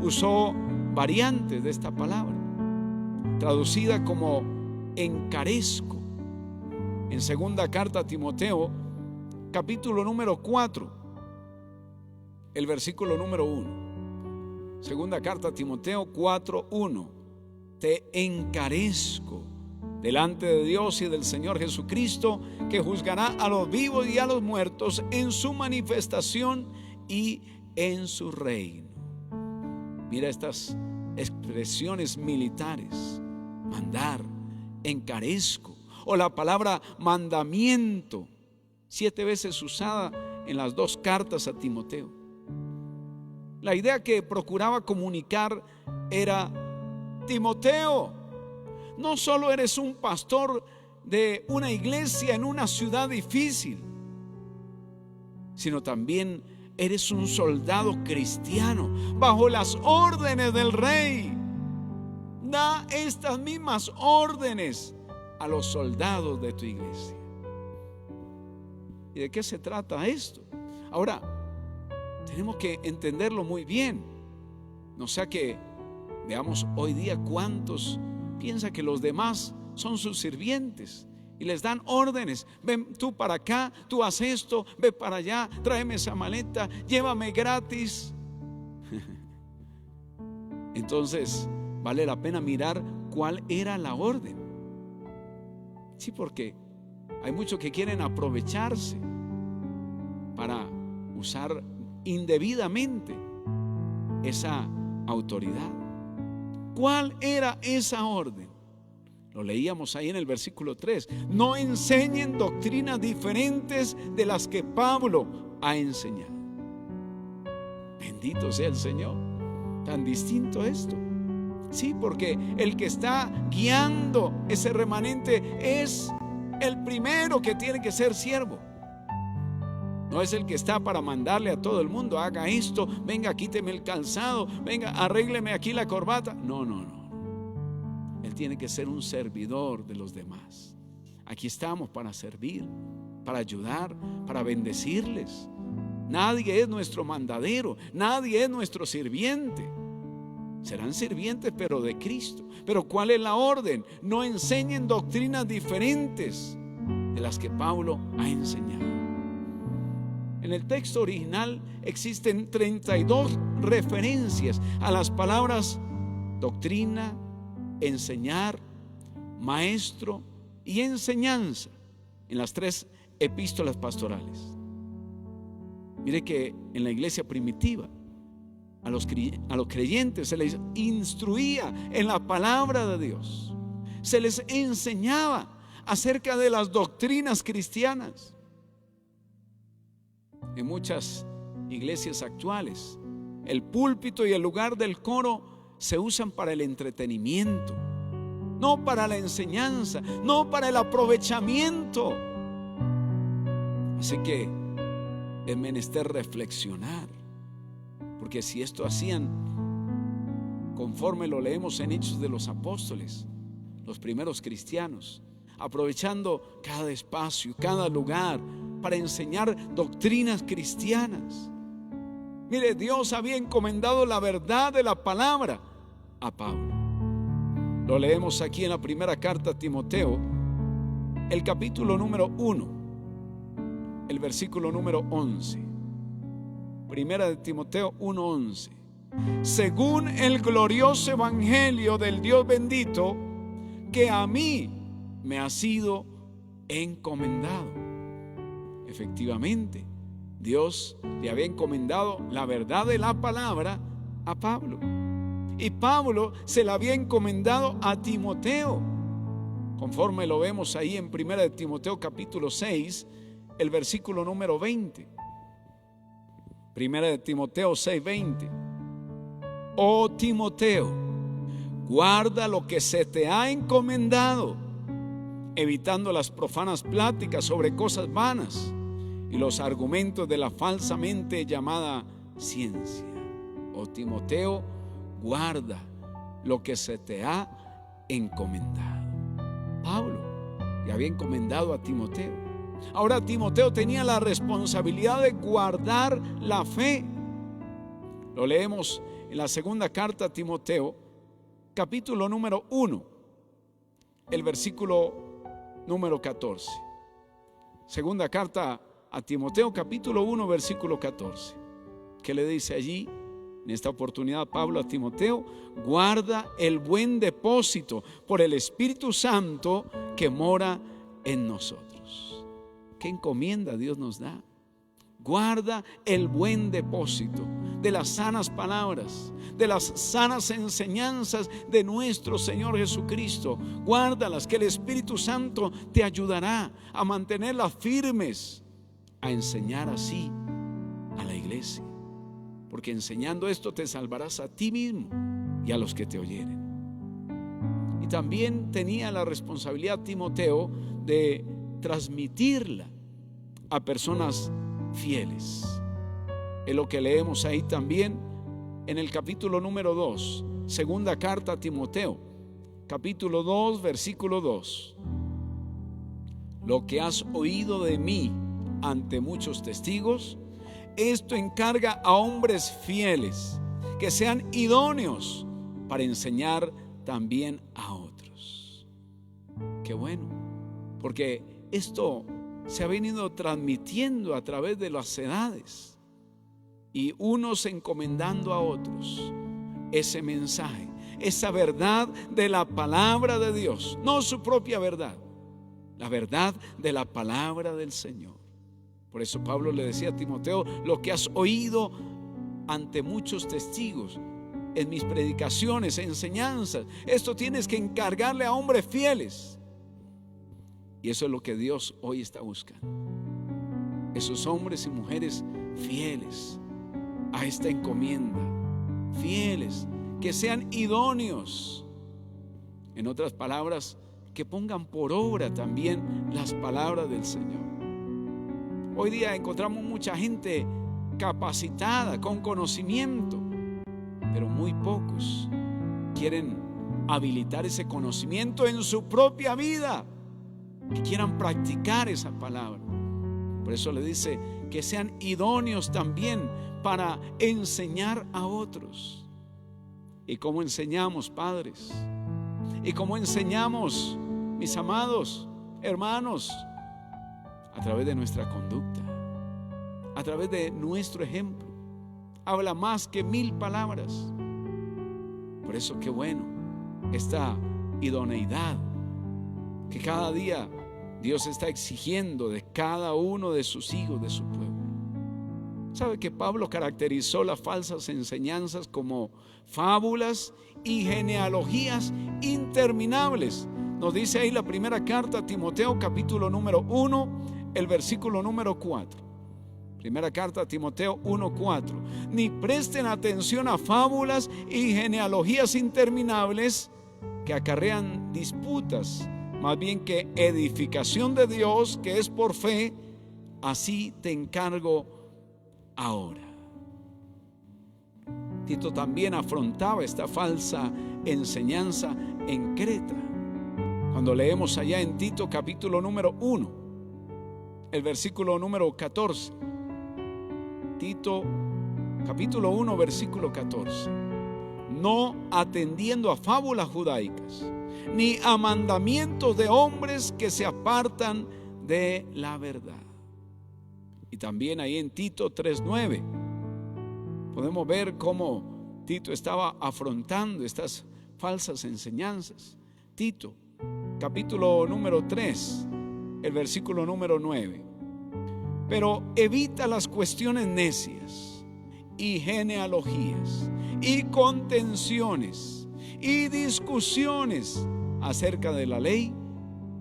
Usó variantes de esta palabra, traducida como encarezco. En segunda carta a Timoteo, capítulo número 4, el versículo número 1. Segunda carta a Timoteo 4:1. Te encarezco delante de Dios y del Señor Jesucristo, que juzgará a los vivos y a los muertos en su manifestación y en su reino. Mira estas expresiones militares: mandar, encarezco, o la palabra mandamiento, 7 veces usada en las 2 cartas a Timoteo. La idea que procuraba comunicar era: Timoteo, no solo eres un pastor de una iglesia en una ciudad difícil, sino también eres un soldado cristiano bajo las órdenes del rey. Da estas mismas órdenes a los soldados de tu iglesia. ¿Y de qué se trata esto? Ahora, tenemos que entenderlo muy bien. No sea que veamos hoy día cuántos piensan que los demás son sus sirvientes y les dan órdenes: ven tú para acá, tú haz esto, ve para allá, tráeme esa maleta, llévame gratis. Entonces vale la pena mirar cuál era la orden. Sí, porque hay muchos que quieren aprovecharse para usar indebidamente esa autoridad. ¿Cuál era esa orden? Lo leíamos ahí en el versículo 3. No enseñen doctrinas diferentes de las que Pablo ha enseñado. Bendito sea el Señor. Tan distinto esto. Sí, porque el que está guiando ese remanente es el primero que tiene que ser siervo. No es el que está para mandarle a todo el mundo: haga esto, venga, quíteme el calzado, venga, arrégleme aquí la corbata. No. Él tiene que ser un servidor de los demás. Aquí estamos para servir, para ayudar, para bendecirles. Nadie es nuestro mandadero, nadie es nuestro sirviente. Serán sirvientes, pero de Cristo. Pero ¿cuál es la orden? No enseñen doctrinas diferentes de las que Pablo ha enseñado. En el texto original existen 32 referencias a las palabras doctrina, enseñar, maestro y enseñanza en las 3 epístolas pastorales. Mire que en la iglesia primitiva a los creyentes se les instruía en la palabra de Dios, se les enseñaba acerca de las doctrinas cristianas. En muchas iglesias actuales, el púlpito y el lugar del coro se usan para el entretenimiento, no para la enseñanza, no para el aprovechamiento. Así que es menester reflexionar, porque si esto hacían conforme lo leemos en Hechos de los Apóstoles, los primeros cristianos, aprovechando cada espacio, cada lugar para enseñar doctrinas cristianas. Mire, Dios había encomendado la verdad de la palabra a Pablo. Lo leemos aquí en la primera carta a Timoteo, el capítulo número 1, el versículo número 11. Primera de Timoteo 1:11. Según el glorioso evangelio del Dios bendito, que a mí me ha sido encomendado. Efectivamente, Dios le había encomendado la verdad de la palabra a Pablo, y Pablo se la había encomendado a Timoteo, conforme lo vemos ahí en Primera de Timoteo capítulo 6, el versículo número 20. Primera de Timoteo 6:20. Oh Timoteo, guarda lo que se te ha encomendado, evitando las profanas pláticas sobre cosas vanas y los argumentos de la falsamente llamada ciencia. Oh Timoteo, guarda lo que se te ha encomendado. Pablo le había encomendado a Timoteo. Ahora Timoteo tenía la responsabilidad de guardar la fe. Lo leemos en la segunda carta a Timoteo, capítulo número 1, el versículo número 14. Segunda carta a Timoteo, capítulo 1, versículo 14. ¿Qué le dice allí? En esta oportunidad Pablo a Timoteo: guarda el buen depósito por el Espíritu Santo que mora en nosotros. ¿Qué encomienda Dios nos da? Guarda el buen depósito de las sanas palabras, de las sanas enseñanzas de nuestro Señor Jesucristo. Guárdalas, que el Espíritu Santo te ayudará a mantenerlas firmes, a enseñar así a la iglesia, porque enseñando esto te salvarás a ti mismo y a los que te oyeren. Y también tenía la responsabilidad Timoteo de transmitirla a personas fieles. Es lo que leemos ahí también en el capítulo número 2, segunda carta a Timoteo, capítulo 2, versículo 2. Lo que has oído de mí ante muchos testigos, esto encarga a hombres fieles que sean idóneos para enseñar también a otros. Qué bueno, porque esto se ha venido transmitiendo a través de las edades, y unos encomendando a otros ese mensaje, esa verdad de la palabra de Dios, no su propia verdad, la verdad de la palabra del Señor. Por eso Pablo le decía a Timoteo: lo que has oído ante muchos testigos en mis predicaciones, enseñanzas, esto tienes que encargarle a hombres fieles. Y eso es lo que Dios hoy está buscando, esos hombres y mujeres fieles a esta encomienda, fieles, que sean idóneos. En otras palabras, que pongan por obra también las palabras del Señor. Hoy día encontramos mucha gente capacitada, con conocimiento, pero muy pocos quieren habilitar ese conocimiento en su propia vida, que quieran practicar esa palabra. Por eso le dice que sean idóneos también para enseñar a otros. ¿Y cómo enseñamos, padres? ¿Y cómo enseñamos, mis amados hermanos? A través de nuestra conducta, a través de nuestro ejemplo. Habla más que 1000 palabras. Por eso, qué bueno esta idoneidad que cada día Dios está exigiendo de cada uno de sus hijos, de su pueblo. ¿Sabe que Pablo caracterizó las falsas enseñanzas como fábulas y genealogías interminables? Nos dice ahí la primera carta a Timoteo, capítulo número 1, el versículo número 4. Primera carta a Timoteo 1:4. Ni presten atención a fábulas y genealogías interminables que acarrean disputas, más bien que edificación de Dios, que es por fe, así te encargo ahora. Tito también afrontaba esta falsa enseñanza en Creta. Cuando leemos allá en Tito capítulo número 1, el versículo número 14. Tito capítulo 1, versículo 14. No atendiendo a fábulas judaicas, ni a mandamientos de hombres que se apartan de la verdad. Y también ahí en Tito 3:9 podemos ver cómo Tito estaba afrontando estas falsas enseñanzas. Tito capítulo número 3, el versículo número 9. Pero evita las cuestiones necias y genealogías y contenciones y discusiones acerca de la ley,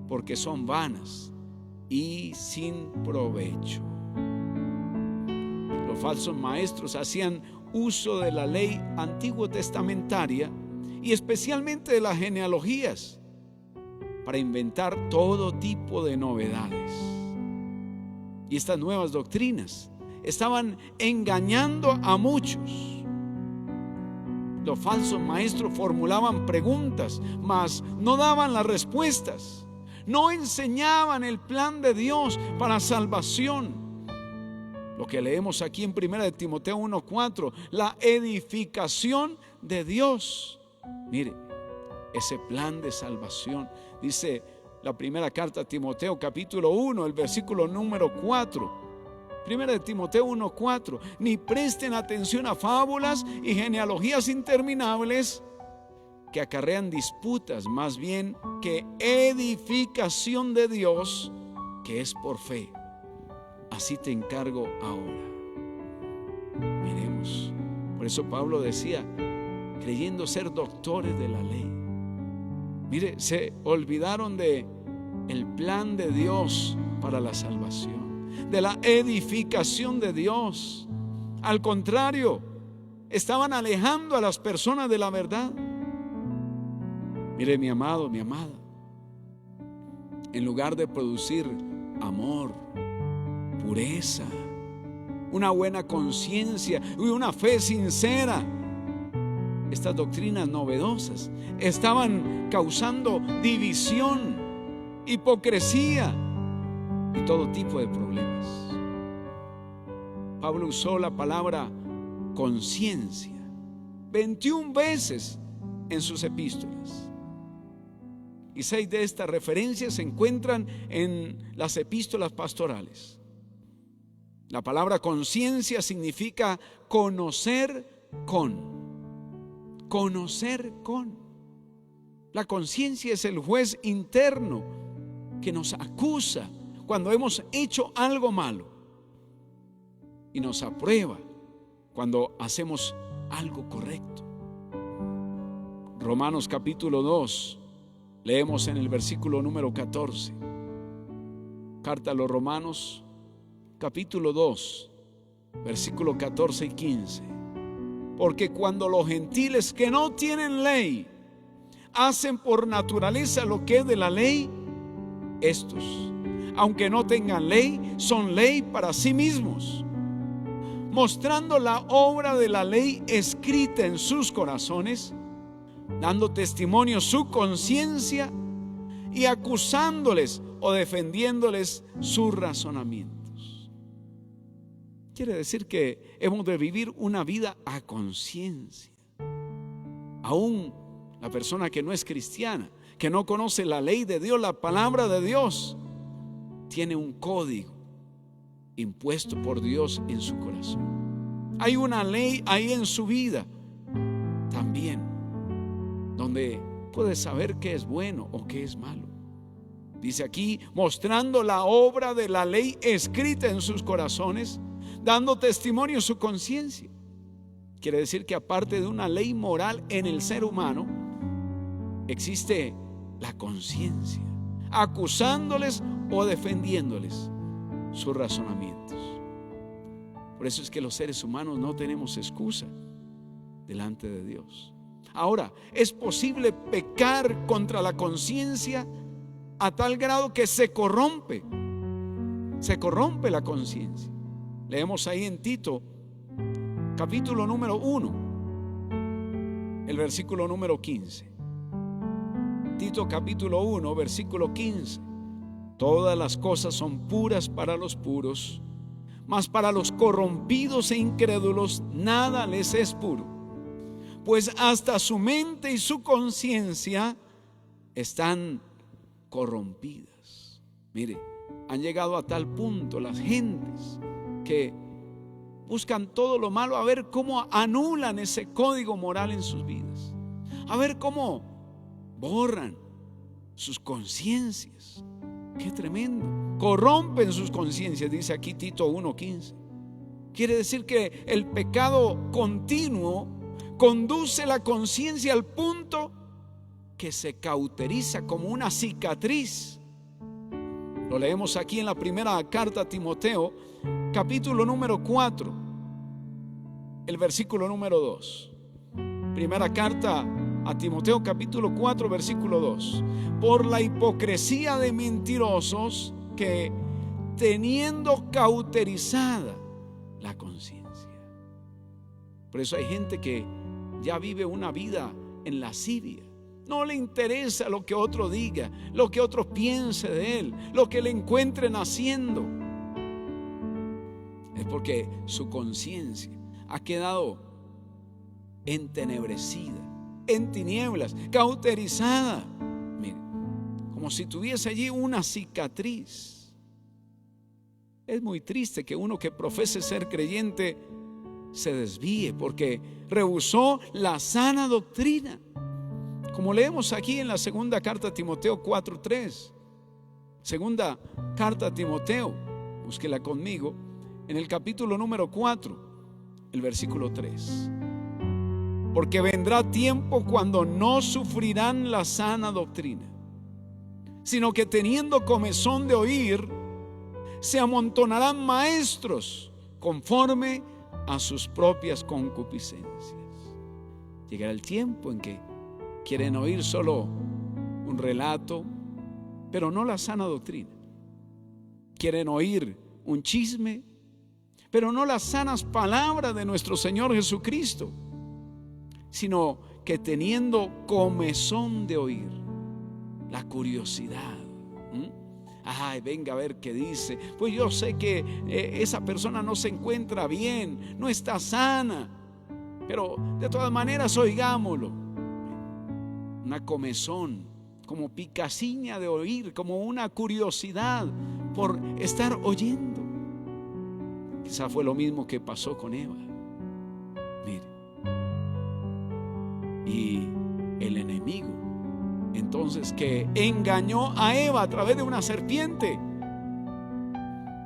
porque son vanas y sin provecho. Los falsos maestros hacían uso de la ley antiguo testamentaria y especialmente de las genealogías para inventar todo tipo de novedades. Y estas nuevas doctrinas estaban engañando a muchos. Los falsos maestros formulaban preguntas, mas no daban las respuestas. No enseñaban el plan de Dios para salvación. Lo que leemos aquí en 1 de Timoteo 1:4, la edificación de Dios. Mire, ese plan de salvación, dice la primera carta a Timoteo capítulo 1, el versículo número 4. Primera de Timoteo 1:4. Ni presten atención a fábulas y genealogías interminables que acarrean disputas, más bien que edificación de Dios, que es por fe. Así te encargo ahora. Miremos, por eso Pablo decía, creyendo ser doctores de la ley. Mire, se olvidaron de el plan de Dios para la salvación, de la edificación de Dios. Al contrario, estaban alejando a las personas de la verdad. Mire, mi amado, mi amada, en lugar de producir amor, pureza, una buena conciencia y una fe sincera, estas doctrinas novedosas estaban causando división, hipocresía y todo tipo de problemas. Pablo usó la palabra conciencia 21 veces en sus epístolas, y 6 de estas referencias se encuentran en las epístolas pastorales. La palabra conciencia significa conocer con. Conocer con. La conciencia es el juez interno que nos acusa cuando hemos hecho algo malo y nos aprueba cuando hacemos algo correcto. Romanos capítulo 2, leemos en el versículo número 14. Carta a los Romanos capítulo 2, versículo 14 y 15. Porque cuando los gentiles que no tienen ley hacen por naturaleza lo que es de la ley, estos, aunque no tengan ley, son ley para sí mismos, mostrando la obra de la ley escrita en sus corazones, dando testimonio su conciencia y acusándoles o defendiéndoles sus razonamientos. Quiere decir que hemos de vivir una vida a conciencia. Aún la persona que no es cristiana, que no conoce la ley de Dios, la palabra de Dios, tiene un código impuesto por Dios en su corazón. Hay una ley ahí en su vida también, donde puede saber qué es bueno o qué es malo. Dice aquí, mostrando la obra de la ley escrita en sus corazones, dando testimonio su conciencia. Quiere decir que aparte de una ley moral en el ser humano, existe la conciencia, acusándoles o defendiéndoles sus razonamientos. Por eso es que los seres humanos no tenemos excusa delante de Dios. Ahora, ¿es posible pecar contra la conciencia a tal grado que se corrompe la conciencia? Leemos ahí en Tito, capítulo número 1, el versículo número 15. Tito capítulo 1, versículo 15. Todas las cosas son puras para los puros, mas para los corrompidos e incrédulos nada les es puro, pues hasta su mente y su conciencia están corrompidas. Mire, han llegado a tal punto las gentes que buscan todo lo malo, a ver cómo anulan ese código moral en sus vidas, a ver cómo borran sus conciencias. Qué tremendo. Corrompen sus conciencias, dice aquí Tito 1:15. Quiere decir que el pecado continuo conduce la conciencia al punto que se cauteriza como una cicatriz. Lo leemos aquí en la primera carta a Timoteo, capítulo número 4, el versículo número 2. Primera carta a Timoteo, capítulo 4, versículo 2. Por la hipocresía de mentirosos que, teniendo cauterizada la conciencia. Por eso hay gente que ya vive una vida en lascivia. No le interesa lo que otro diga, lo que otro piense de él, lo que le encuentren haciendo. Es porque su conciencia ha quedado entenebrecida, en tinieblas, cauterizada. Mire, como si tuviese allí una cicatriz. Es muy triste que uno que profese ser creyente se desvíe porque rehusó la sana doctrina. Como leemos aquí en la segunda carta a Timoteo 4:3. Segunda carta a Timoteo, búsquela conmigo, en el capítulo número 4, el versículo 3. Porque vendrá tiempo cuando no sufrirán la sana doctrina, sino que teniendo comezón de oír, se amontonarán maestros conforme a sus propias concupiscencias. Llegará el tiempo en que quieren oír solo un relato, pero no la sana doctrina. Quieren oír un chisme, pero no las sanas palabras de nuestro Señor Jesucristo, sino que teniendo comezón de oír, la curiosidad. Ay, venga a ver qué dice. Pues yo sé que esa persona no se encuentra bien, no está sana, pero de todas maneras oigámoslo. Una comezón, como picaciña de oír, como una curiosidad por estar oyendo. Quizá fue lo mismo que pasó con Eva. Mire, y el enemigo, entonces, que engañó a Eva a través de una serpiente.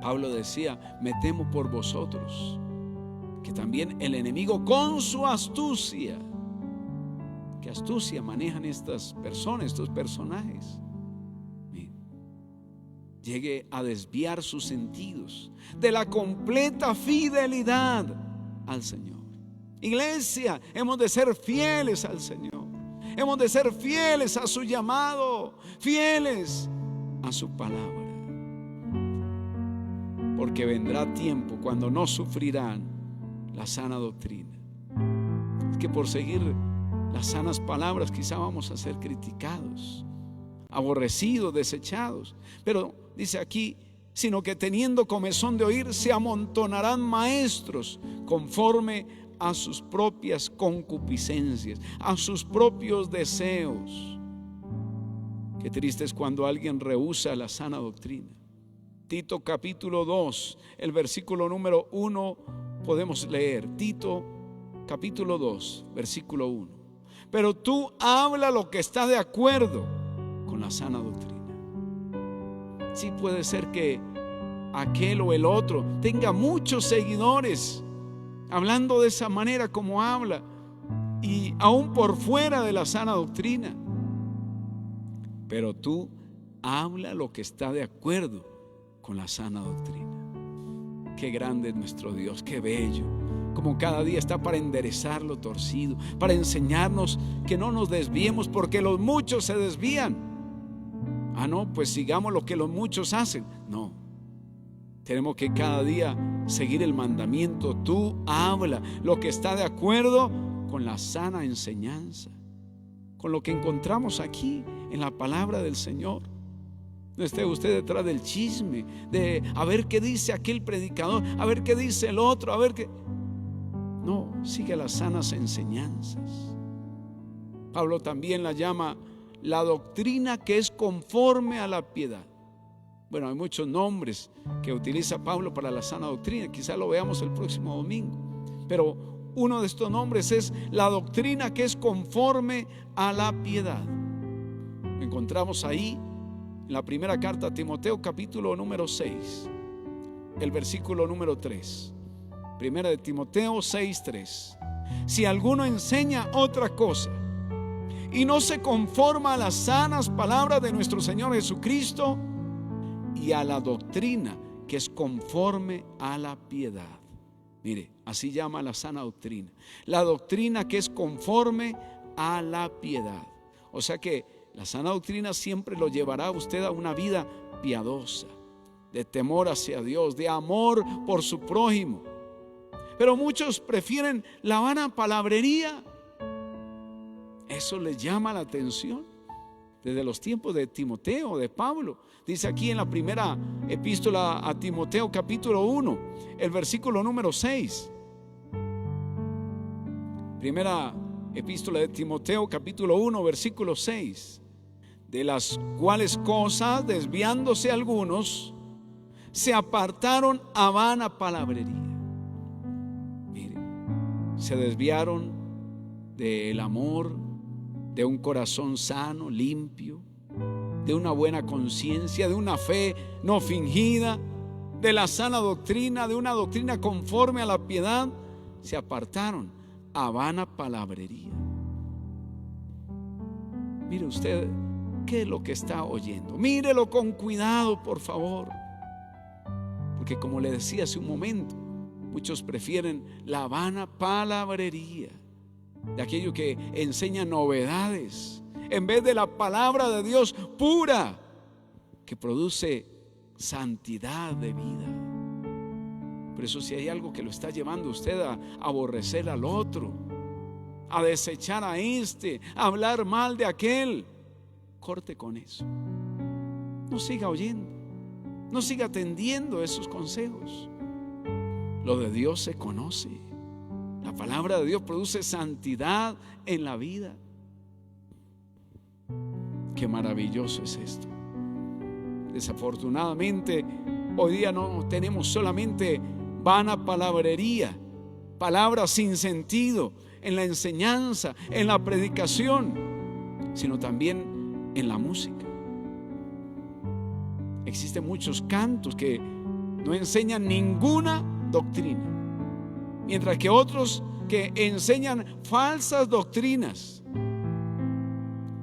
Pablo decía: me temo por vosotros, que también el enemigo con su astucia, qué astucia manejan estas personas, estos personajes, llegue a desviar sus sentidos de la completa fidelidad al Señor. Iglesia, hemos de ser fieles al Señor. Hemos de ser fieles a su llamado, fieles a su palabra. Porque vendrá tiempo cuando no sufrirán la sana doctrina. Es que por seguir las sanas palabras quizá vamos a ser criticados, aborrecidos, desechados. Pero dice aquí: sino que teniendo comezón de oír, se amontonarán maestros conforme a sus propias concupiscencias, a sus propios deseos. Qué triste es cuando alguien rehúsa la sana doctrina. Tito capítulo 2, el versículo número 1, podemos leer. Tito capítulo 2, versículo 1. Pero tú habla lo que está de acuerdo con la sana doctrina. Sí, puede ser que aquel o el otro tenga muchos seguidores hablando de esa manera como habla, y aún por fuera de la sana doctrina. Pero tú habla lo que está de acuerdo con la sana doctrina. Qué grande es nuestro Dios, qué bello, como cada día está para enderezar lo torcido, para enseñarnos que no nos desviemos, porque los muchos se desvían. No, pues sigamos lo que los muchos hacen. No, tenemos que cada día seguir el mandamiento. Tú habla lo que está de acuerdo con la sana enseñanza, con lo que encontramos aquí en la palabra del Señor. No esté usted detrás del chisme, de a ver qué dice aquel predicador, a ver qué dice el otro, a ver qué. No, sigue las sanas enseñanzas. Pablo también la llama la doctrina que es conforme a la piedad. Bueno, hay muchos nombres que utiliza Pablo para la sana doctrina, quizá lo veamos el próximo domingo, pero uno de estos nombres es la doctrina que es conforme a la piedad. Encontramos ahí en la primera carta a Timoteo, capítulo número 6, el versículo número 3. Primera de Timoteo 6:3. Si alguno enseña otra cosa y no se conforma a las sanas palabras de nuestro Señor Jesucristo y a la doctrina que es conforme a la piedad. Mire, así llama la sana doctrina. La doctrina que es conforme a la piedad. O sea que la sana doctrina siempre lo llevará a usted a una vida piadosa, de temor hacia Dios, de amor por su prójimo. Pero muchos prefieren la vana palabrería. Eso les llama la atención. Desde los tiempos de Timoteo, de Pablo. Dice aquí en la primera epístola a Timoteo, capítulo 1, el versículo número 6. Primera epístola de Timoteo, capítulo 1, versículo 6. De las cuales cosas, desviándose algunos, se apartaron a vana palabrería. Mire, se desviaron del amor, de un corazón sano, limpio, de una buena conciencia, de una fe no fingida, de la sana doctrina, de una doctrina conforme a la piedad. Se apartaron a vana palabrería. Mire usted qué es lo que está oyendo. Mírelo con cuidado, por favor, porque como le decía hace un momento, muchos prefieren la vana palabrería, de aquello que enseña novedades, en vez de la palabra de Dios pura, que produce santidad de vida. Por eso, si hay algo que lo está llevando usted a aborrecer al otro, a desechar a este, a hablar mal de aquel, corte con eso. No siga oyendo, no siga atendiendo esos consejos. Lo de Dios se conoce. La palabra de Dios produce santidad en la vida. Qué maravilloso es esto. Desafortunadamente, hoy día no tenemos solamente vana palabrería, palabras sin sentido en la enseñanza, en la predicación, sino también en la música. Existen muchos cantos que no enseñan ninguna doctrina, mientras que otros que enseñan falsas doctrinas.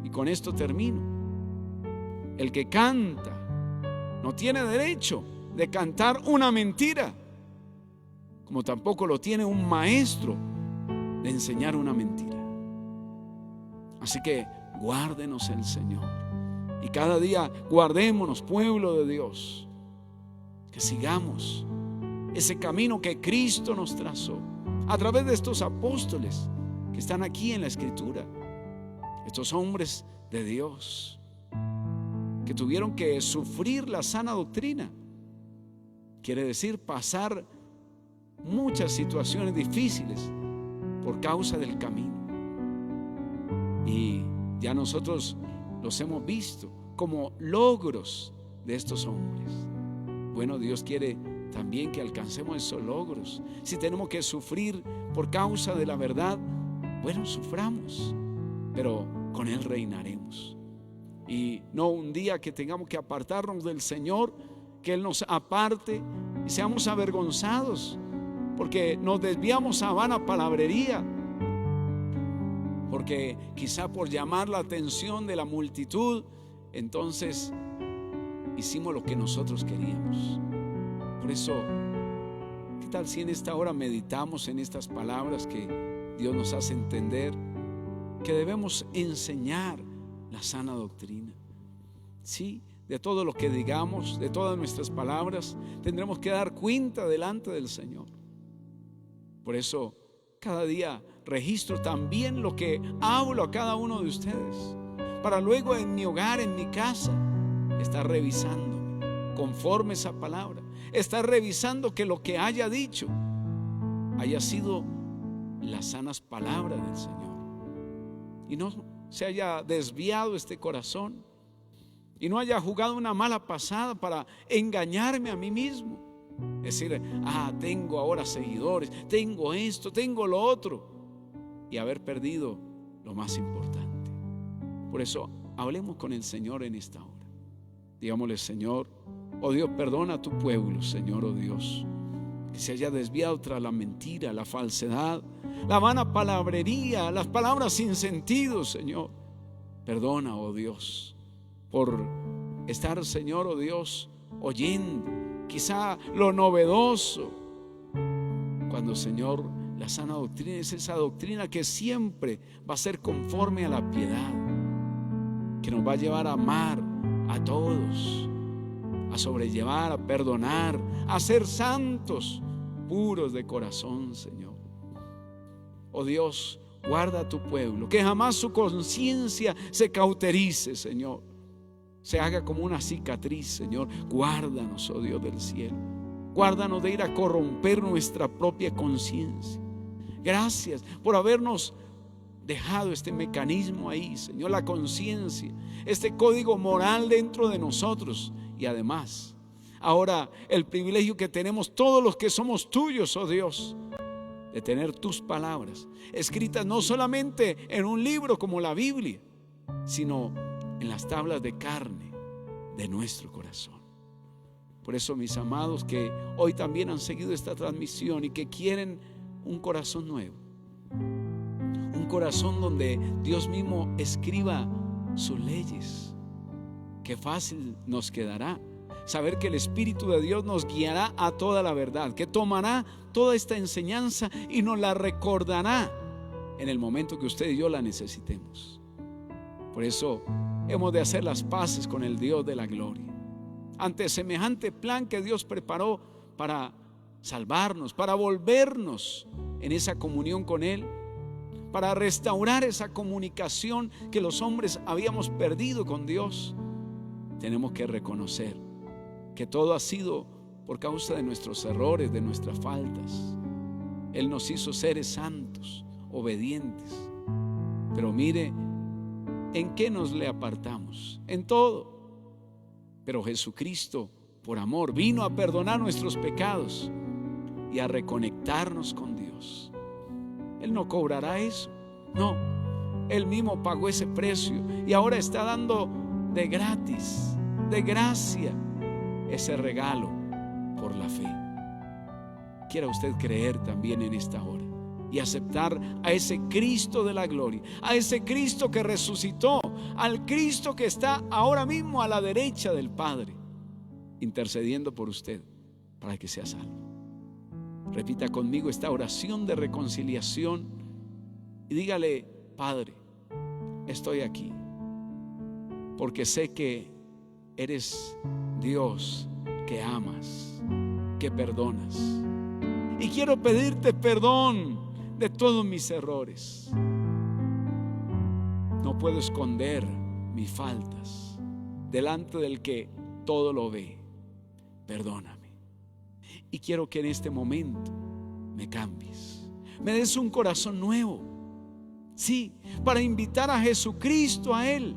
Y con esto termino. El que canta no tiene derecho de cantar una mentira, como tampoco lo tiene un maestro de enseñar una mentira. Así que guárdenos el Señor, y cada día guardémonos, pueblo de Dios, que sigamos ese camino que Cristo nos trazó a través de estos apóstoles que están aquí en la Escritura, estos hombres de Dios que tuvieron que sufrir la sana doctrina. Quiere decir pasar muchas situaciones difíciles por causa del camino. Y ya nosotros los hemos visto como logros de estos hombres. Bueno, Dios quiere también que alcancemos esos logros. Si tenemos que sufrir por causa de la verdad, bueno, suframos, pero con Él reinaremos. Y no un día que tengamos que apartarnos del Señor, que Él nos aparte y seamos avergonzados porque nos desviamos a vana palabrería, porque quizá por llamar la atención de la multitud, entonces hicimos lo que nosotros queríamos. Por eso, ¿qué tal si en esta hora meditamos en estas palabras que Dios nos hace entender? Que debemos enseñar la sana doctrina. Sí, de todo lo que digamos, de todas nuestras palabras, tendremos que dar cuenta delante del Señor. Por eso, cada día registro también lo que hablo a cada uno de ustedes, para luego en mi hogar, en mi casa, estar revisando conforme esa palabra, estar revisando que lo que haya dicho haya sido las sanas palabras del Señor, y no se haya desviado este corazón, y no haya jugado una mala pasada para engañarme a mí mismo. Es decir, tengo ahora seguidores, tengo esto, tengo lo otro, y haber perdido lo más importante. Por eso hablemos con el Señor en esta hora. Digámosle: Señor, oh Dios, perdona a tu pueblo, Señor, oh Dios, que se haya desviado tras la mentira, la falsedad, la vana palabrería, las palabras sin sentido, Señor. Perdona, oh Dios, por estar, Señor, oh Dios, oyendo quizá lo novedoso, cuando, Señor, la sana doctrina es esa doctrina que siempre va a ser conforme a la piedad, que nos va a llevar a amar a todos, a sobrellevar, a perdonar, a ser santos, puros de corazón, Señor. Oh Dios, guarda a tu pueblo, que jamás su conciencia se cauterice, Señor, se haga como una cicatriz, Señor. Guárdanos, oh Dios del cielo, guárdanos de ir a corromper nuestra propia conciencia. Gracias por habernos dejado este mecanismo ahí, Señor, la conciencia, este código moral dentro de nosotros. Y además, ahora el privilegio que tenemos todos los que somos tuyos, oh Dios, de tener tus palabras escritas no solamente en un libro como la Biblia, sino en las tablas de carne de nuestro corazón. Por eso, mis amados, que hoy también han seguido esta transmisión y que quieren un corazón nuevo, un corazón donde Dios mismo escriba sus leyes, qué fácil nos quedará saber que el Espíritu de Dios nos guiará a toda la verdad, que tomará toda esta enseñanza y nos la recordará en el momento que usted y yo la necesitemos. Por eso hemos de hacer las paces con el Dios de la gloria ante semejante plan que Dios preparó para salvarnos, para volvernos en esa comunión con Él, para restaurar esa comunicación que los hombres habíamos perdido con Dios. Tenemos que reconocer que todo ha sido por causa de nuestros errores, de nuestras faltas. Él nos hizo seres santos, obedientes. Pero mire, ¿en qué nos le apartamos? En todo. Pero Jesucristo, por amor, vino a perdonar nuestros pecados y a reconectarnos con Dios. Él no cobrará eso, no. Él mismo pagó ese precio y ahora está dando de gratis, de gracia, ese regalo por la fe. Quiera usted creer también en esta hora y aceptar a ese Cristo de la gloria, a ese Cristo que resucitó, al Cristo que está ahora mismo a la derecha del Padre, intercediendo por usted para que sea salvo. Repita conmigo esta oración de reconciliación y dígale: Padre, estoy aquí porque sé que eres Dios que amas, que perdonas, y quiero pedirte perdón de todos mis errores. No puedo esconder mis faltas delante del que todo lo ve. Perdóname. Y quiero que en este momento me cambies, me des un corazón nuevo. Sí, para invitar a Jesucristo a Él,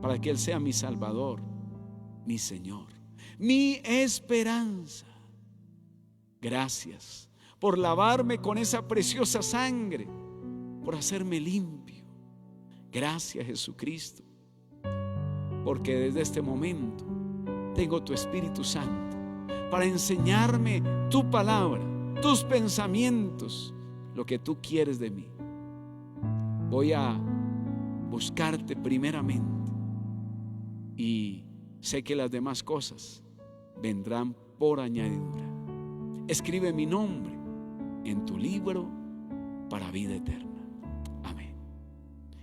para que Él sea mi Salvador, mi Señor, mi esperanza. Gracias por lavarme con esa preciosa sangre, por hacerme limpio. Gracias, Jesucristo, porque desde este momento tengo tu Espíritu Santo para enseñarme tu palabra, tus pensamientos, lo que tú quieres de mí. Voy a buscarte primeramente y sé que las demás cosas vendrán por añadidura. Escribe mi nombre en tu libro para vida eterna. Amén.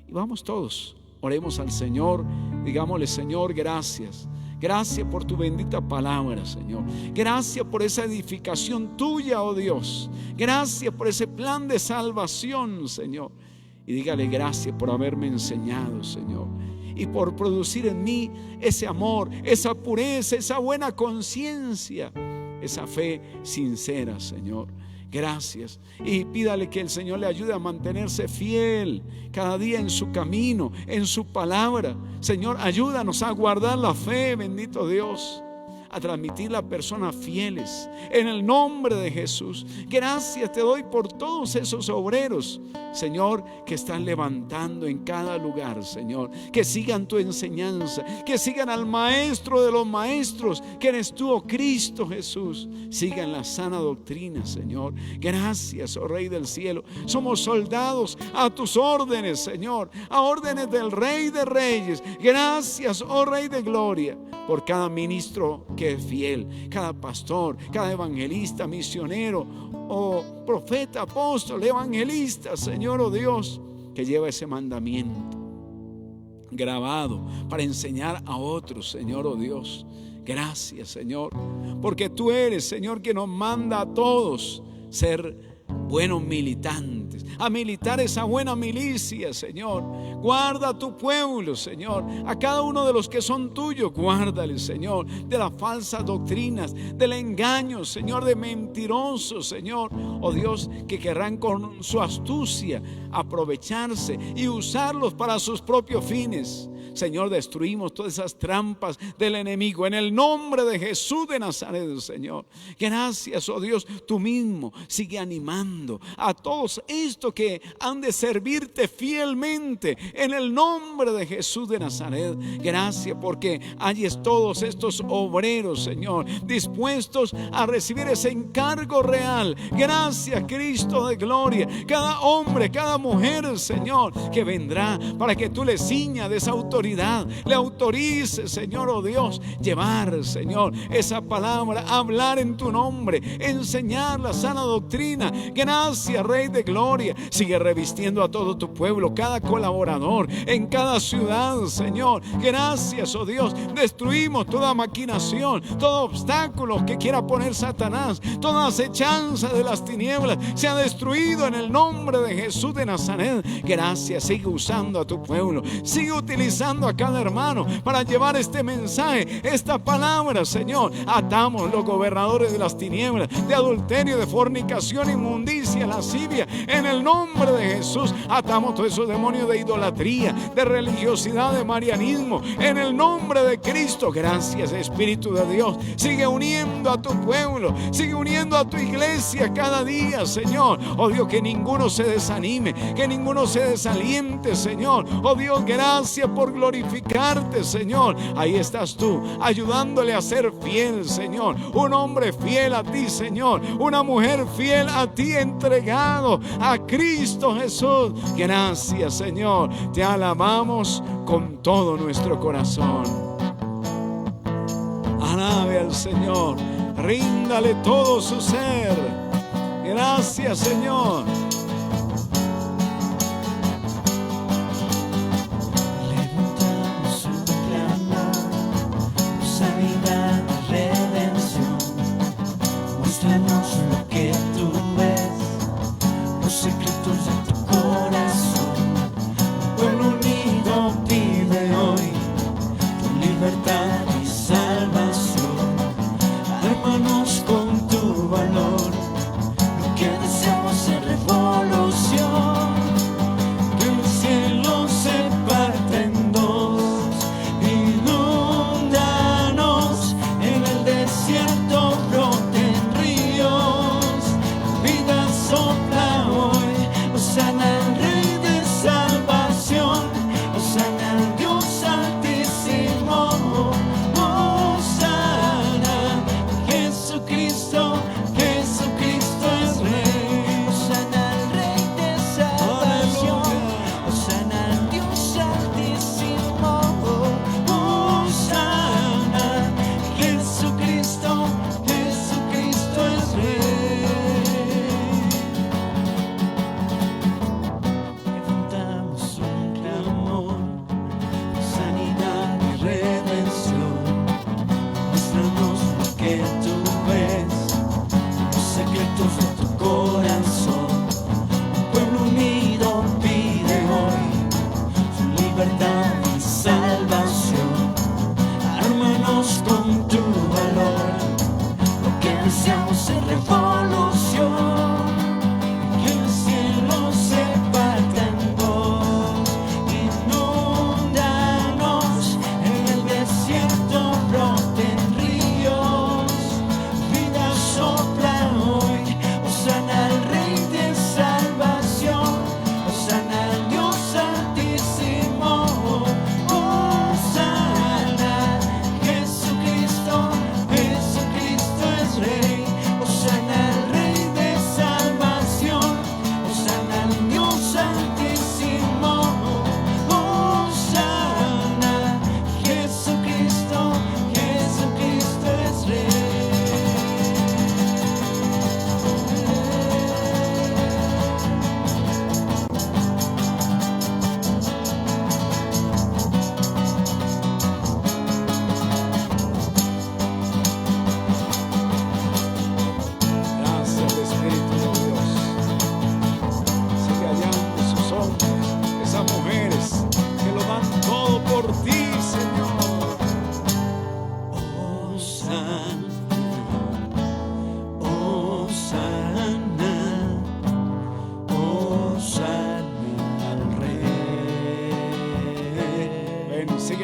Y vamos todos, oremos al Señor, digámosle: Señor, gracias. Gracias por tu bendita palabra, Señor. Gracias por esa edificación tuya, oh Dios. Gracias por ese plan de salvación, Señor. Y dígale: gracias por haberme enseñado, Señor, y por producir en mí ese amor, esa pureza, esa buena conciencia, esa fe sincera, Señor. Gracias. Y pídale que el Señor le ayude a mantenerse fiel cada día en su camino, en su palabra. Señor, ayúdanos a guardar la fe, bendito Dios, a transmitirla a personas fieles en el nombre de Jesús. Gracias te doy por todos esos obreros, Señor, que están levantando en cada lugar, Señor, que sigan tu enseñanza, que sigan al Maestro de los maestros, que eres tú, oh Cristo Jesús. Sigan la sana doctrina, Señor. Gracias, oh Rey del cielo. Somos soldados a tus órdenes, Señor, a órdenes del Rey de Reyes. Gracias, oh Rey de gloria, por cada ministro que es fiel, cada pastor, cada evangelista, misionero, oh profeta, apóstol, evangelista, Señor, oh Dios, que lleva ese mandamiento grabado para enseñar a otros, Señor, oh Dios. Gracias, Señor, porque tú eres, Señor, que nos manda a todos ser buenos militantes, a militar esa buena milicia, Señor. Guarda a tu pueblo, Señor, a cada uno de los que son tuyos. Guárdale, Señor, de las falsas doctrinas, del engaño, Señor, de mentirosos, Señor, oh Dios, que querrán con su astucia aprovecharse y usarlos para sus propios fines. Señor, destruimos todas esas trampas del enemigo en el nombre de Jesús de Nazaret, Señor. Gracias, oh Dios, tú mismo sigue animando a todos estos que han de servirte fielmente en el nombre de Jesús de Nazaret. Gracias porque hayes todos estos obreros, Señor, dispuestos a recibir ese encargo real. Gracias, Cristo de gloria. Cada hombre, cada mujer, Señor, que vendrá para que tú le ciñas de esa autoridad, le autorice, Señor, oh Dios, llevar, Señor, esa palabra, hablar en tu nombre, enseñar la sana doctrina. Gracias, Rey de gloria. Sigue revistiendo a todo tu pueblo, cada colaborador en cada ciudad, Señor. Gracias, oh Dios. Destruimos toda maquinación, todo obstáculo que quiera poner Satanás, toda acechanza de las tinieblas se ha destruido en el nombre de Jesús de Nazaret. Gracias. Sigue usando a tu pueblo, sigue utilizando a cada hermano para llevar este mensaje, esta palabra, Señor. Atamos los gobernadores de las tinieblas, de adulterio, de fornicación, inmundicia, lascivia, en el nombre de Jesús. Atamos todos esos demonios de idolatría, de religiosidad, de marianismo, en el nombre de Cristo. Gracias, Espíritu de Dios. Sigue uniendo a tu pueblo, sigue uniendo a tu iglesia cada día, Señor. Oh Dios, que ninguno se desanime, que ninguno se desaliente, Señor. Oh Dios, gracias por glorificarte, Señor. Ahí estás tú, ayudándole a ser fiel, Señor. Un hombre fiel a ti, Señor. Una mujer fiel a ti, entregado a Cristo Jesús. Gracias, Señor. Te alabamos con todo nuestro corazón. Alabe al Señor. Ríndale todo su ser. Gracias, Señor. Muéstranos lo que tú ves, los secretos de tu corazón. Pueblo unido pide hoy tu libertad y salvación. Ármanos con tu valor, lo que deseamos es revolución.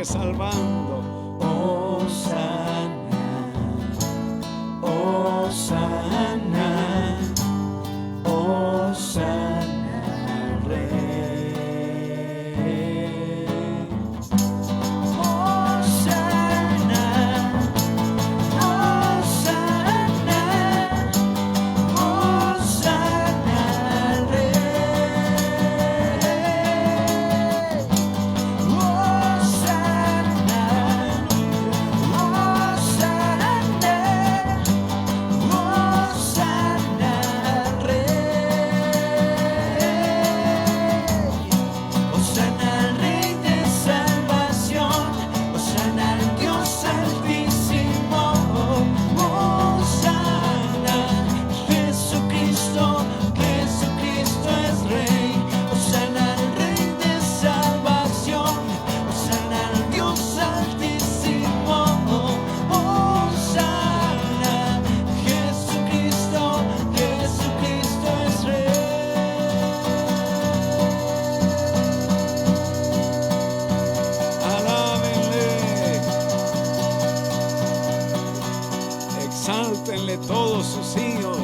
sigue salvando. Hosana, Hosana, Hosana al Rey. Hosana, Hosana, Hosana al Rey. Hosana, Hosana, Hosana al Rey. Hosana al Rey de salvación, Hosana al Dios altísimo. Hosana, Jesucristo, Jesucristo es Rey. Hosana al Rey de salvación, Hosana al Dios altísimo. Hosana, Jesucristo, Jesucristo es Rey. Alábenle, exáltenle todos sus hijos.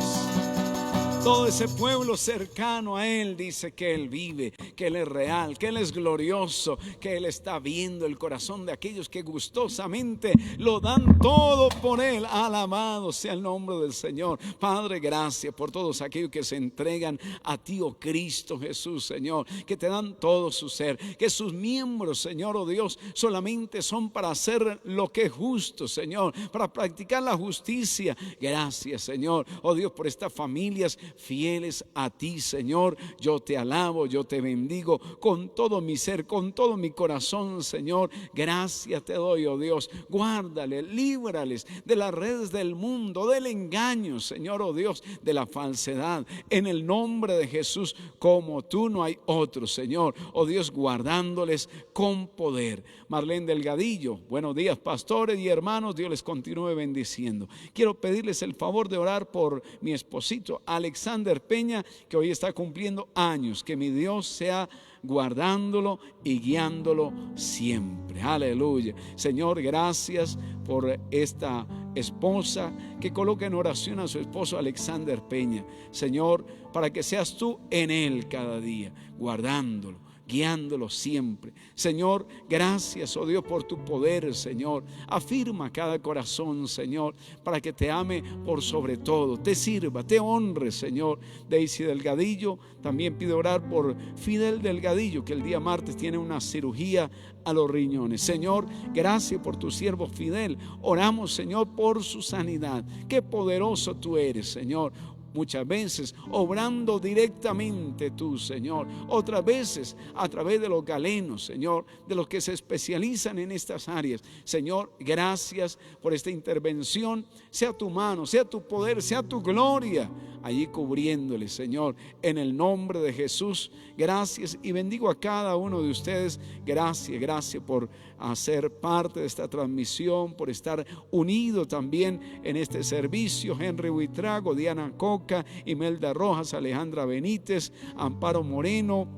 Todo ese pueblo cercano a Él dice que Él vive, que Él es real, que Él es glorioso, que Él está viendo el corazón de aquellos que gustosamente lo dan todo por Él. Alabado sea el nombre del Señor. Padre, gracias por todos aquellos que se entregan a ti, oh Cristo Jesús, Señor, que te dan todo su ser, que sus miembros, Señor, oh Dios, solamente son para hacer lo que es justo, Señor, para practicar la justicia. Gracias, Señor, oh Dios, por estas familias fieles a ti, Señor. Yo te alabo, yo te bendigo con todo mi ser, con todo mi corazón, Señor. Gracias te doy, oh Dios. Guárdale, líbrales de las redes del mundo, del engaño, Señor, oh Dios, de la falsedad. En el nombre de Jesús, como tú no hay otro, Señor, oh Dios, guardándoles con poder. Marlene Delgadillo, buenos días, pastores y hermanos, Dios les continúe bendiciendo. Quiero pedirles el favor de orar por mi esposito Alexander Peña, que hoy está cumpliendo años. Que mi Dios sea guardándolo y guiándolo siempre. Aleluya. Señor, gracias por esta esposa que coloca en oración a su esposo Alexander Peña. Señor, para que seas tú en él cada día, guardándolo, guiándolo siempre. Señor, gracias, oh Dios, por tu poder, Señor. Afirma cada corazón, Señor, para que te ame por sobre todo, te sirva, te honre, Señor. Daisy Delgadillo, también pido orar por Fidel Delgadillo, que el día martes tiene una cirugía a los riñones. Señor, gracias por tu siervo Fidel. Oramos, Señor, por su sanidad. Qué poderoso tú eres, Señor. Muchas veces obrando directamente tú, Señor. Otras veces a través de los galenos, Señor, de los que se especializan en estas áreas. Señor, gracias por esta intervención. Sea tu mano, sea tu poder, sea tu gloria allí cubriéndole, Señor, en el nombre de Jesús. Gracias y bendigo a cada uno de ustedes. Gracias, gracias por hacer parte de esta transmisión, por estar unido también en este servicio. Henry Huitrago, Diana Coca, Imelda Rojas, Alejandra Benítez, Amparo Moreno,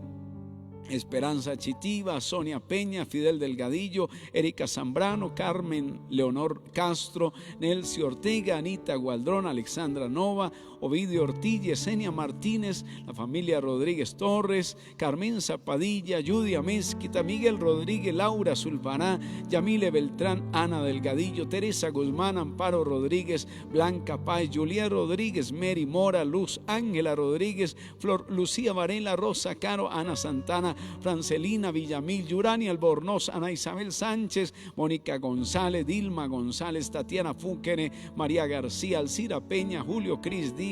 Esperanza Chitiva, Sonia Peña, Fidel Delgadillo, Erika Zambrano, Carmen Leonor Castro, Nelcy Ortega, Anita Gualdrón, Alexandra Nova, Ovidio Ortiz, Yesenia Martínez, la familia Rodríguez Torres, Carmen Zapadilla, Yudia Mezquita, Miguel Rodríguez, Laura Zulpará, Yamile Beltrán, Ana Delgadillo, Teresa Guzmán, Amparo Rodríguez, Blanca Páez, Julia Rodríguez, Mary Mora, Luz Ángela Rodríguez, Flor Lucía Varela, Rosa Caro, Ana Santana, Francelina Villamil, Yurani Albornoz, Ana Isabel Sánchez, Mónica González, Dilma González, Tatiana Fúquene, María García, Alcira Peña, Julio Cris Díaz,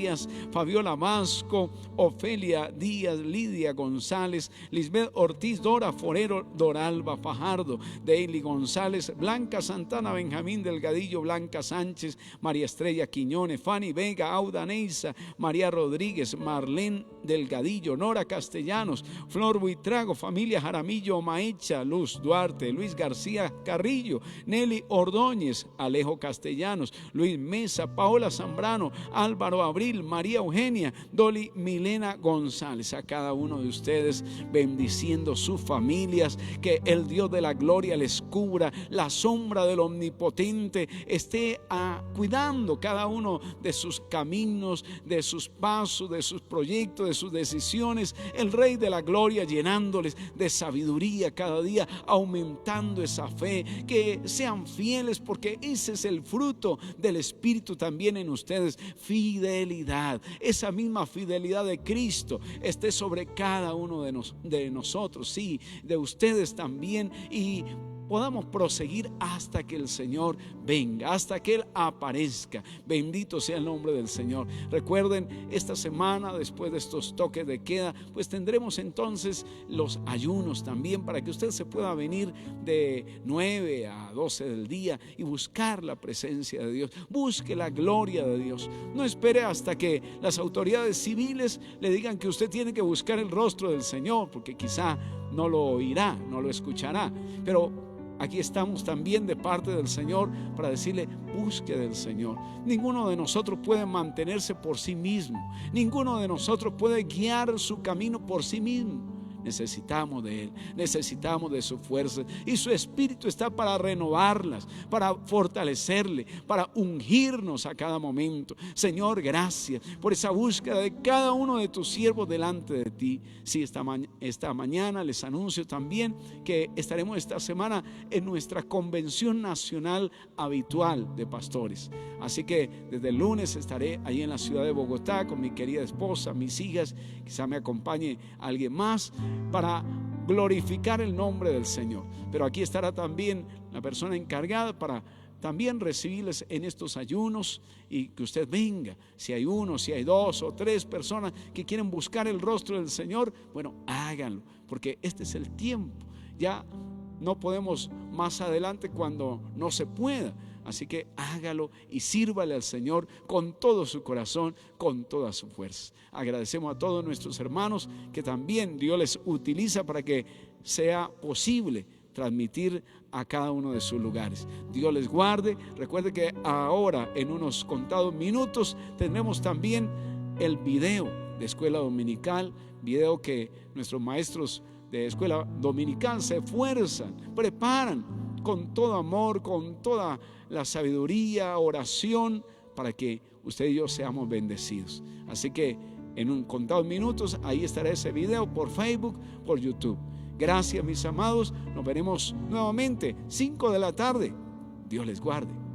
Fabiola Vasco, Ofelia Díaz, Lidia González, Lisbeth Ortiz, Dora Forero, Doralba Fajardo, Deili González, Blanca Santana, Benjamín Delgadillo, Blanca Sánchez, María Estrella Quiñones, Fanny Vega, Auda Neisa, María Rodríguez, Marlene Delgadillo, Nora Castellanos, Flor Buitrago, familia Jaramillo Maecha, Luz Duarte, Luis García Carrillo, Nelly Ordóñez, Alejo Castellanos, Luis Mesa, Paola Zambrano, Álvaro Abril, María Eugenia, Dolly Milena González. A cada uno de ustedes bendiciendo sus familias, que el Dios de la gloria les cubra, la sombra del Omnipotente esté cuidando cada uno de sus caminos, de sus pasos, de sus proyectos, de sus decisiones. El Rey de la gloria llenándoles de sabiduría cada día, aumentando esa fe, que sean fieles, porque ese es el fruto del Espíritu también en ustedes, fidelidad. Esa misma fidelidad de Cristo esté sobre cada uno de nosotros, sí, de ustedes también, y podamos proseguir hasta que el Señor venga, hasta que Él aparezca. Bendito sea el nombre del Señor. Recuerden, esta semana, después de estos toques de queda, pues tendremos entonces los ayunos también, para que usted se pueda venir de 9 a 12 del día y buscar la presencia de Dios. Busque la gloria de Dios. No espere hasta que las autoridades civiles le digan que usted tiene que buscar el rostro del Señor, porque quizá no lo oirá, no lo escuchará. Pero aquí estamos también de parte del Señor para decirle: busque del Señor. Ninguno de nosotros puede mantenerse por sí mismo. Ninguno de nosotros puede guiar su camino por sí mismo. Necesitamos de Él, necesitamos de su fuerza, y su Espíritu está para renovarlas, para fortalecerle, para ungirnos a cada momento. Señor, gracias por esa búsqueda de cada uno de tus siervos delante de ti. Sí, esta mañana les anuncio también que estaremos esta semana en nuestra convención nacional habitual de pastores. Así que desde el lunes estaré ahí en la ciudad de Bogotá con mi querida esposa, mis hijas, quizá me acompañe alguien más, para glorificar el nombre del Señor. Pero aquí estará también la persona encargada para también recibirles en estos ayunos, y que usted venga. Si hay uno, si hay 2 o 3 personas que quieren buscar el rostro del Señor, bueno, háganlo, porque este es el tiempo. Ya no podemos más adelante cuando no se pueda. Así que hágalo y sírvale al Señor con todo su corazón, con toda su fuerza. Agradecemos a todos nuestros hermanos que también Dios les utiliza para que sea posible transmitir a cada uno de sus lugares. Dios les guarde. Recuerde que ahora, en unos contados minutos, tendremos también el video de escuela dominical, video que nuestros maestros de escuela dominical se esfuerzan, preparan con todo amor, con toda la sabiduría, oración, para que usted y yo seamos bendecidos. Así que en un contados minutos ahí estará ese video por Facebook, por YouTube. Gracias, mis amados. Nos veremos nuevamente 5 de la tarde. Dios les guarde.